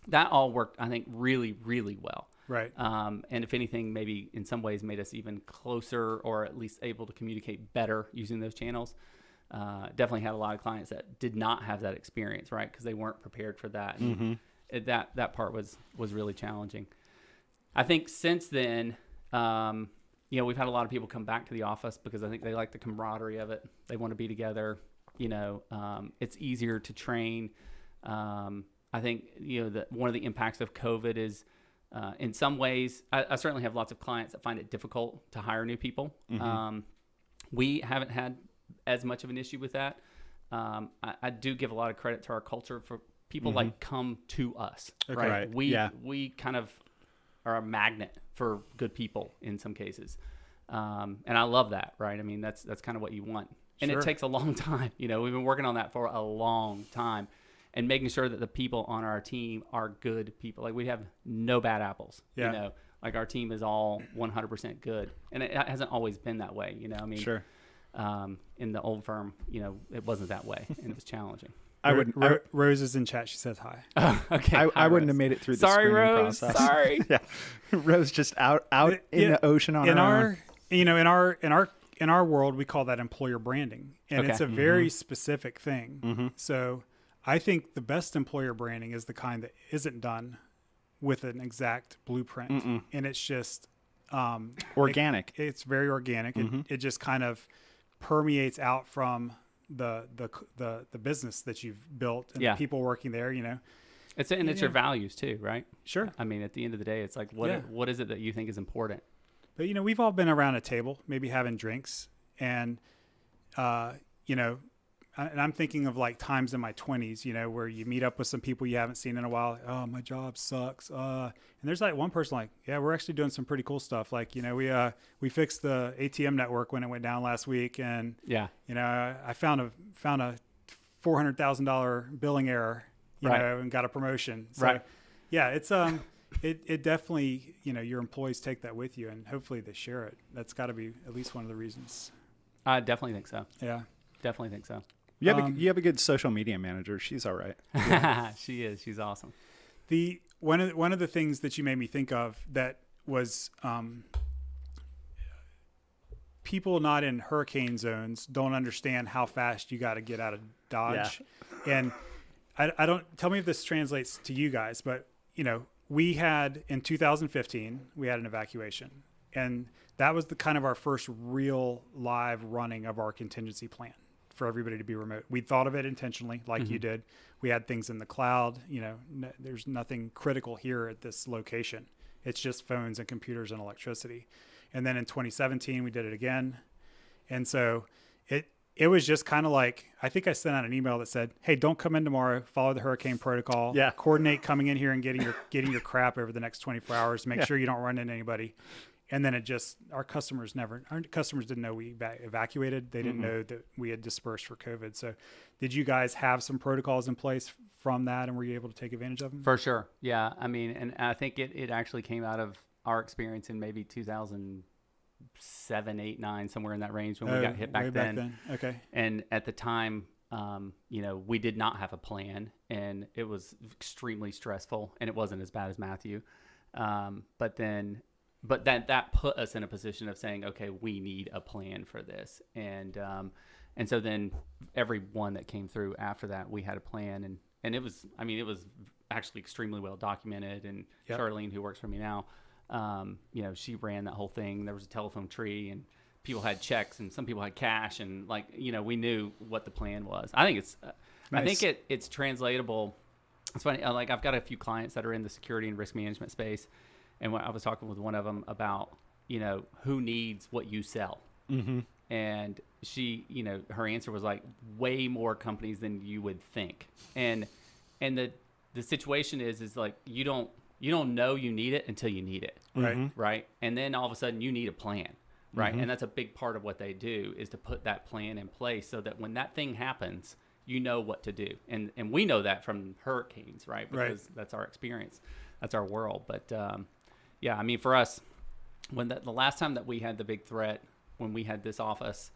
that all worked, I think, really, really well. Right. And if anything, maybe in some ways made us even closer or at least able to communicate better using those channels. Definitely had a lot of clients that did not have that experience, right? Because they weren't prepared for that. And that part was really challenging. I think since then, we've had a lot of people come back to the office because I think they like the camaraderie of it. They want to be together. It's easier to train. I think, that one of the impacts of COVID is, in some ways, I certainly have lots of clients that find it difficult to hire new people. We haven't had as much of an issue with that. I do give a lot of credit to our culture for people like come to us, right? We kind of are a magnet for good people in some cases. And I love that, right? I mean, that's kind of what you want. And it takes a long time. We've been working on that for a long time and making sure that the people on our team are good people. Like we have no bad apples, like our team is all 100% good. And it hasn't always been that way, I mean, in the old firm, it wasn't that way and it was challenging. Rose is in chat. She says hi. Okay. I wouldn't have made it through the screening Rose. process. Sorry. Yeah. Rose just out in the ocean on her own. In our world, we call that employer branding, and it's a very specific thing. So I think the best employer branding is the kind that isn't done with an exact blueprint, and it's just Organic. It's very organic. It just kind of permeates out from the business that you've built and the people working there. It's your values too, right? Sure. I mean, at the end of the day, it's like what is it that you think is important? But we've all been around a table, maybe having drinks, and and I'm thinking of like times in my 20s, where you meet up with some people you haven't seen in a while. Oh, my job sucks. And there's like one person like, yeah, we're actually doing some pretty cool stuff. Like, we fixed the ATM network when it went down last week, and I found a $400,000 billing error, and got a promotion. So, yeah, it's it definitely, your employees take that with you, and hopefully they share it. That's got to be at least one of the reasons. I definitely think so. Yeah, definitely think so. You have a good social media manager. She's all right. She is. She's awesome. One of the things that you made me think of that was people not in hurricane zones don't understand how fast you got to get out of Dodge. Yeah. And I don't, tell me if this translates to you guys, but we had in 2015, we had an evacuation, and that was the kind of our first real live running of our contingency plan for everybody to be remote. We thought of it intentionally, like you did. We had things in the cloud. There's nothing critical here at this location. It's just phones and computers and electricity. And then in 2017, we did it again. And so it was just kind of like, I think I sent out an email that said, hey, don't come in tomorrow. Follow the hurricane protocol. Yeah. Coordinate coming in here and getting your crap over the next 24 hours. Make sure you don't run into anybody. And then our customers didn't know we evacuated. They didn't know that we had dispersed for COVID. So did you guys have some protocols in place from that, and were you able to take advantage of them? For sure. Yeah. I mean, and I think it actually came out of our experience in maybe 2007, 8, 9, somewhere in that range when we got hit back then. Okay. And at the time, we did not have a plan, and it was extremely stressful, and it wasn't as bad as Matthew. But that put us in a position of saying, okay, we need a plan for this. And so then everyone that came through after that, we had a plan, and it was actually extremely well documented. And Charlene, who works for me now, she ran that whole thing. There was a telephone tree, and people had checks, and some people had cash, and we knew what the plan was. I think it's, nice. I think it's translatable. It's funny. I've got a few clients that are in the security and risk management space. And when I was talking with one of them about, who needs what you sell. Mm-hmm. And she, her answer was like, way more companies than you would think. And the situation is like, you don't know you need it until you need it. Right. Right. And then all of a sudden you need a plan. Right. And that's a big part of what they do, is to put that plan in place so that when that thing happens, you know what to do. And we know that from hurricanes, right? Because that's our experience. That's our world. But, yeah, I mean, for us, when the last time that we had the big threat, when we had this office,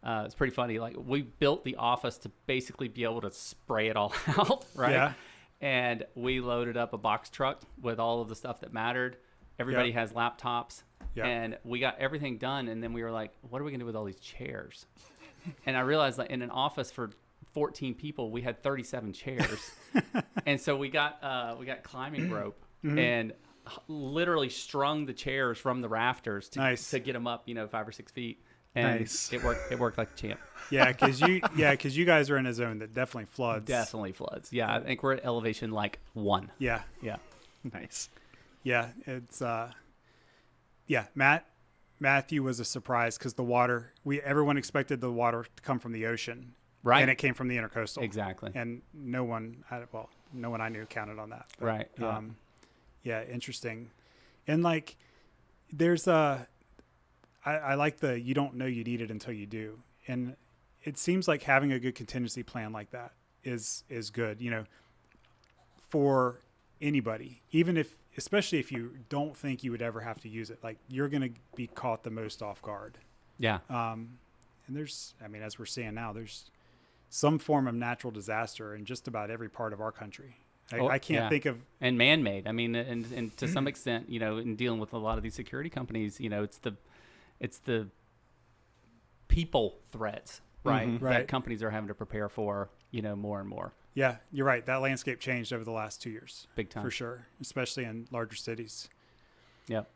it's pretty funny. Like, we built the office to basically be able to spray it all out, right? Yeah. And we loaded up a box truck with all of the stuff that mattered. Everybody has laptops, and we got everything done. And then we were like, what are we gonna do with all these chairs? And I realized that in an office for 14 people, we had 37 chairs, and so we got climbing rope and literally strung the chairs from the rafters to get them up, 5 or 6 feet. And it worked like a champ. Yeah, because you guys are in a zone that definitely floods. Definitely floods. Yeah, I think we're at elevation 1. Yeah. Nice. Yeah, it's Matthew was a surprise because the water, everyone expected the water to come from the ocean, right? And it came from the intercoastal. Exactly. And no one I knew counted on that. But, right. Yeah. Yeah, interesting. And there's I like you don't know you need it until you do. And it seems like having a good contingency plan like that is good, for anybody, especially if you don't think you would ever have to use it. Like, you're going to be caught the most off guard. Yeah. And as we're seeing now, there's some form of natural disaster in just about every part of our country. I can't think of, and man-made. I mean, and to some extent, in dealing with a lot of these security companies, it's the people threats, right? Mm-hmm. That companies are having to prepare for, more and more. Yeah, you're right. That landscape changed over the last 2 years. Big time. For sure, especially in larger cities. Yep.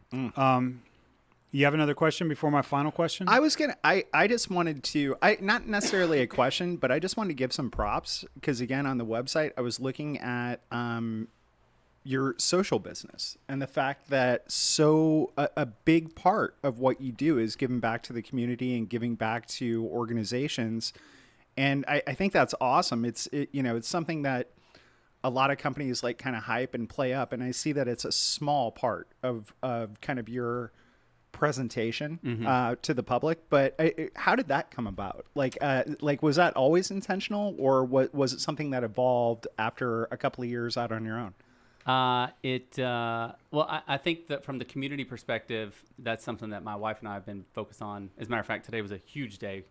You have another question before my final question? I just wanted to, not necessarily a question, but I just wanted to give some props because again, on the website, I was looking at your social business and the fact that a big part of what you do is giving back to the community and giving back to organizations. And I think that's awesome. It's something that a lot of companies like kind of hype and play up. And I see that it's a small part of kind of your presentation to the public. But how did that come about? Like was that always intentional, or was it something that evolved after a couple of years out on your own? Well, I think that from the community perspective, that's something that my wife and I have been focused on. As a matter of fact, today was a huge day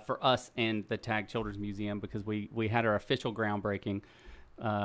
for us and the Tag Children's Museum because we had our official groundbreaking.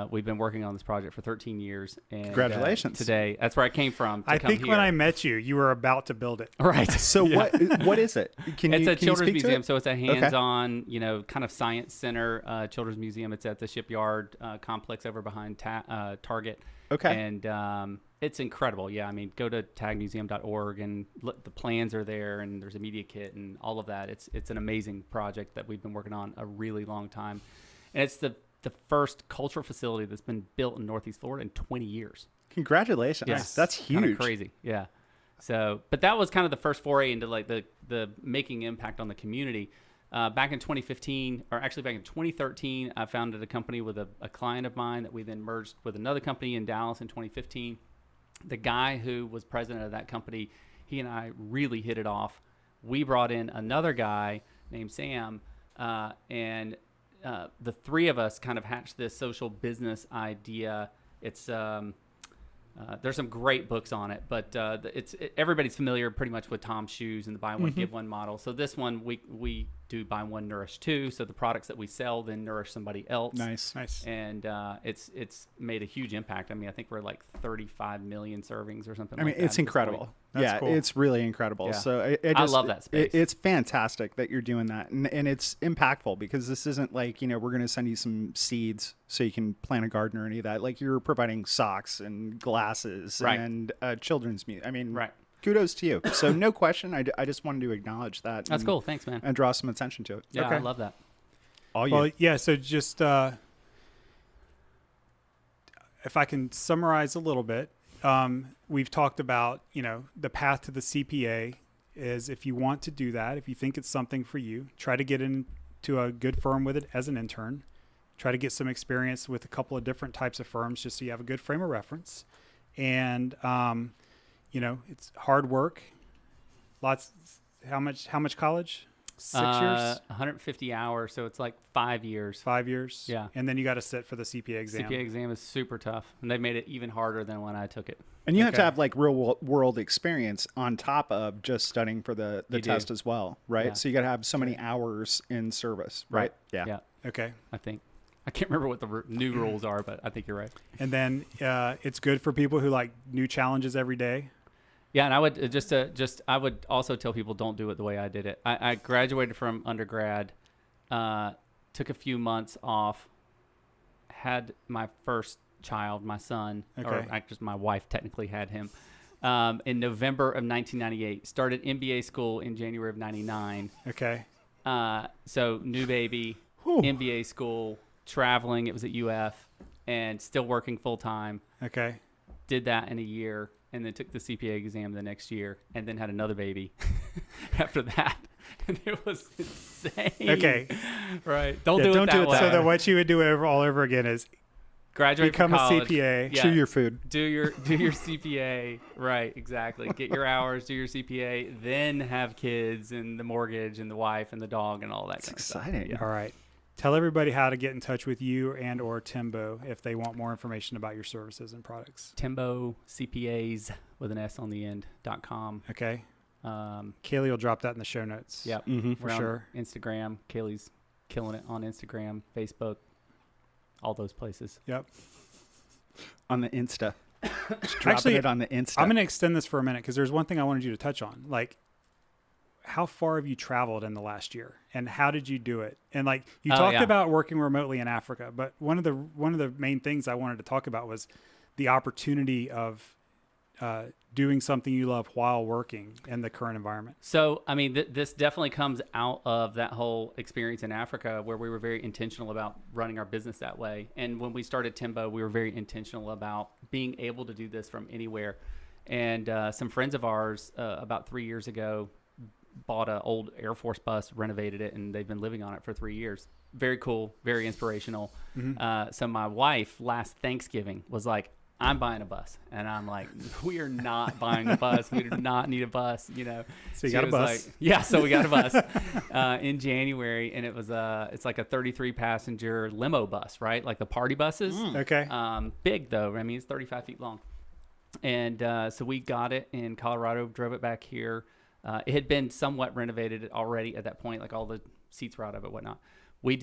We've been working on this project for 13 years. And, Congratulations. Today, that's where I came from. I think when I met you, you were about to build it. Right. So what is it? It's a children's museum, it? so it's a hands-on, kind of science center children's museum. It's at the shipyard complex over behind Target. Okay. And it's incredible. Yeah, I mean, go to tagmuseum.org and look, the plans are there, and there's a media kit and all of that. It's an amazing project that we've been working on a really long time, and it's the first cultural facility that's been built in Northeast Florida in 20 years. Congratulations. Yes. That's huge. Kind of crazy. Yeah. So, but that was kind of the first foray into like the making impact on the community. Back in 2015, or actually back in 2013, I founded a company with a client of mine that we then merged with another company in Dallas in 2015. The guy who was president of that company, he and I really hit it off. We brought in another guy named Sam, and the three of us kind of hatched this social business idea. It's there's some great books on it, but everybody's familiar pretty much with Tom's Shoes and the buy one give one model. So this one we do buy one nourish two. So the products that we sell then nourish somebody else. Nice. And it's made a huge impact. I mean, I think we're like 35 million servings or something. I mean, like that it's incredible. That's cool. It's really incredible. Yeah. So I love that space. It's fantastic that you're doing that, and it's impactful because this isn't like we're going to send you some seeds so you can plant a garden or any of that. Like you're providing socks and glasses and children's music. I mean, right. Kudos to you. So no question. I just wanted to acknowledge that. That's cool. Thanks, man. And draw some attention to it. Yeah, Okay. I love that. Well, yeah. So just if I can summarize a little bit, we've talked about the path to the CPA is if you want to do that, if you think it's something for you, try to get into a good firm with it as an intern. Try to get some experience with a couple of different types of firms just so you have a good frame of reference. And it's hard work. Lots. How much college? 6 years? 150 hours, so it's like 5 years. 5 years? Yeah. And then you got to sit for the CPA exam. CPA exam is super tough, and they made it even harder than when I took it. And you have to Okay. have like real world experience on top of just studying for the You test do. as well, right? Yeah. So you got to have so many hours in service, right? Yeah, Okay. I think. I can't remember what the new rules are, but I think you're right. And then it's good for people who like new challenges every day. Yeah, and I would I would also tell people don't do it the way I did it. I graduated from undergrad, took a few months off, had my first child, my son, or Okay. actually my wife technically had him, in November of 1998. Started MBA school in January of 99. Okay. So new baby, Whew. MBA school, traveling. It was at UF, and still working full time. Okay. Did that in a year, and then took the CPA exam the next year, and then had another baby after that. And it was insane. Okay. Right. Don't Yeah, do don't it that do it way. that So then what you would do all over again is Graduate become from a college. CPA. Yeah. Chew your food. Do your CPA. Right. Exactly. Get your hours. Do your CPA. Then have kids and the mortgage and the wife and the dog and all that It's kind exciting. of stuff. All right. Tell everybody how to get in touch with you and or Timbo if they want more information about your services and products. Timbo CPAs with an S on the end.com. Okay. Um, Kaylee will drop that in the show notes. yep. Mm-hmm. For We're on sure. Instagram. Kaylee's killing it on Instagram, Facebook, all those places. Yep. On the Insta. Just dropping Actually, it on the Insta. I'm going to extend this for a minute because there's one thing I wanted you to touch on. Like, how far have you traveled in the last year, and how did you do it? And like you Oh, talked yeah. about working remotely in Africa, but one of the main things I wanted to talk about was the opportunity of doing something you love while working in the current environment. So, I mean, this definitely comes out of that whole experience in Africa where we were very intentional about running our business that way. And when we started Timbo, we were very intentional about being able to do this from anywhere. And some friends of ours about 3 years ago bought an old Air Force bus, renovated it, and they've been living on it for 3 years. Very cool, very inspirational. So my wife last Thanksgiving was like, I'm buying a bus. And I'm like, we are not buying a bus. We do not need a bus, you know. So you got a bus. Like, yeah, so we got a bus in January, and it's like a 33 passenger limo bus, right? Like the party buses. Okay. Big though. I mean, it's 35 feet long. And so we got it in Colorado, drove it back here. It had been somewhat renovated already at that point, like all the seats were out of it, whatnot. We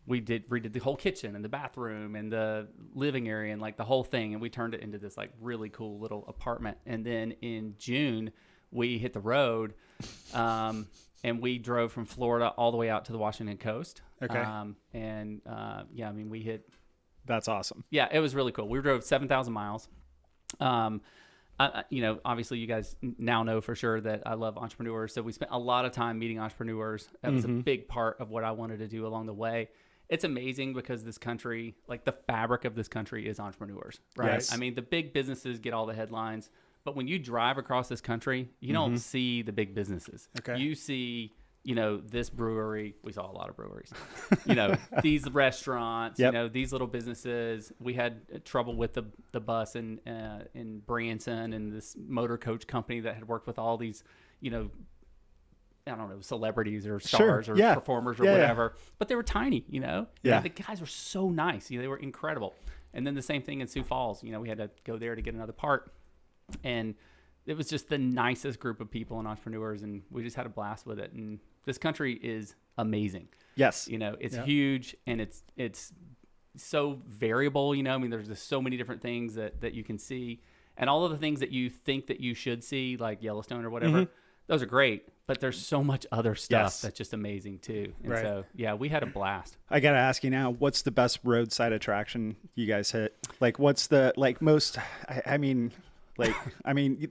redid the whole kitchen and the bathroom and the living area and like the whole thing. And we turned it into this like really cool little apartment. And then in June, we hit the road and we drove from Florida all the way out to the Washington coast. Okay. Yeah, I mean, we hit. That's awesome. Yeah, it was really cool. We drove 7,000 miles. You know, obviously you guys now know for sure that I love entrepreneurs. So we spent a lot of time meeting entrepreneurs. That was a big part of what I wanted to do along the way. It's amazing because this country, like the fabric of this country is entrepreneurs, right? Yes. I mean, the big businesses get all the headlines, but when you drive across this country, you don't see the big businesses. Okay. You see, you know, this brewery. We saw a lot of breweries. You know, these restaurants. Yep. You know, these little businesses. We had trouble with the bus in Branson and this motor coach company that had worked with all these, you know, I don't know, celebrities or stars or performers or whatever. But they were tiny, you know. Yeah. And the guys were so nice. You know, they were incredible. And then the same thing in Sioux Falls. You know, we had to go there to get another part, and it was just the nicest group of people and entrepreneurs, and we just had a blast with it. And this country is amazing. Yes. You know, it's huge, and it's so variable, you know. I mean, there's just so many different things that you can see. And all of the things that you think that you should see, like Yellowstone or whatever, those are great. But there's so much other stuff that's just amazing, too. And so, yeah, we had a blast. I got to ask you now, what's the best roadside attraction you guys hit? Like, what's the, like, most, I mean,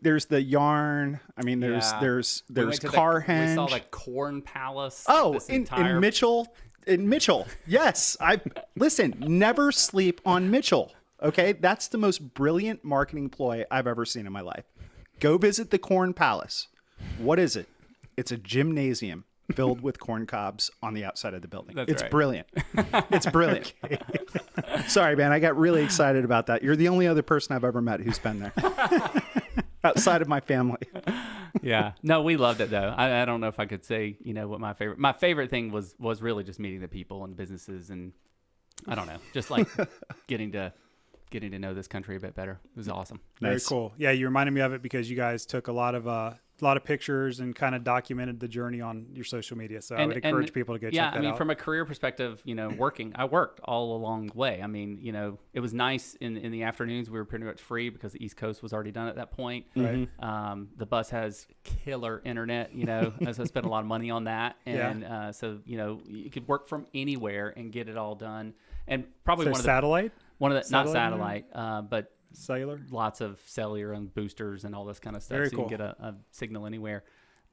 there's the yarn. I mean, there's Carhenge. We saw the Corn Palace. Oh, in Mitchell. In Mitchell. Yes. Listen, never sleep on Mitchell. Okay. That's the most brilliant marketing ploy I've ever seen in my life. Go visit the Corn Palace. What is it? It's a gymnasium filled with corn cobs on the outside of the building. It's right. brilliant. It's brilliant. Sorry, man. I got really excited about that. You're the only other person I've ever met who's been there. Outside of my family. Yeah. No, we loved it though. I don't know if I could say, you know, what my favorite thing was really just meeting the people and businesses, and I don't know, just like getting to know this country a bit better. It was awesome. Very cool. Yeah, you reminded me of it because you guys took a lot of pictures and kind of documented the journey on your social media. So I would encourage people to go check that out. Yeah, I mean, from a career perspective, you know, I worked all along the way. I mean, you know, it was nice in the afternoons. We were pretty much free because the East Coast was already done at that point. Right. The bus has killer internet, you know, so I spent a lot of money on that. And so, you know, you could work from anywhere and get it all done. And probably satellite? Not satellite, but cellular, lots of cellular and boosters and all this kind of stuff. Very so cool. You can get a signal anywhere.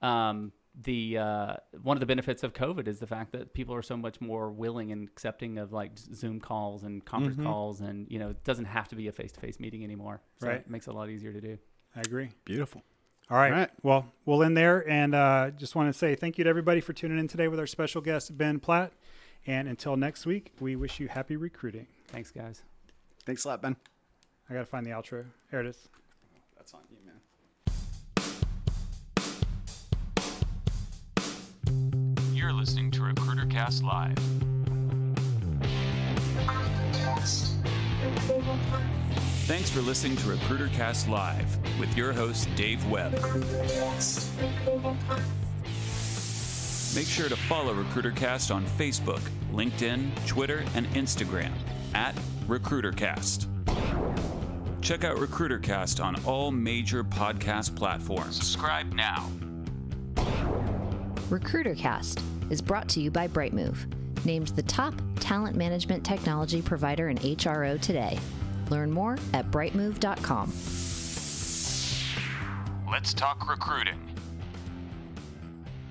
One of the benefits of COVID is the fact that people are so much more willing and accepting of like Zoom calls and conference calls, and you know, it doesn't have to be a face-to-face meeting anymore. So it makes it a lot easier to do. I agree. Beautiful. All right. Well, we'll end there, and just want to say thank you to everybody for tuning in today with our special guest Ben Platt. And until next week, we wish you happy recruiting. Thanks, guys. Thanks a lot, Ben. I got to find the outro. Here it is. That's on you, man. You're listening to RecruiterCast Live. Thanks for listening to RecruiterCast Live with your host, Dave Webb. Make sure to follow RecruiterCast on Facebook, LinkedIn, Twitter, and Instagram @RecruiterCast. Check out RecruiterCast on all major podcast platforms. Subscribe now. RecruiterCast is brought to you by Brightmove, named the top talent management technology provider in HRO today. Learn more at brightmove.com. Let's talk recruiting.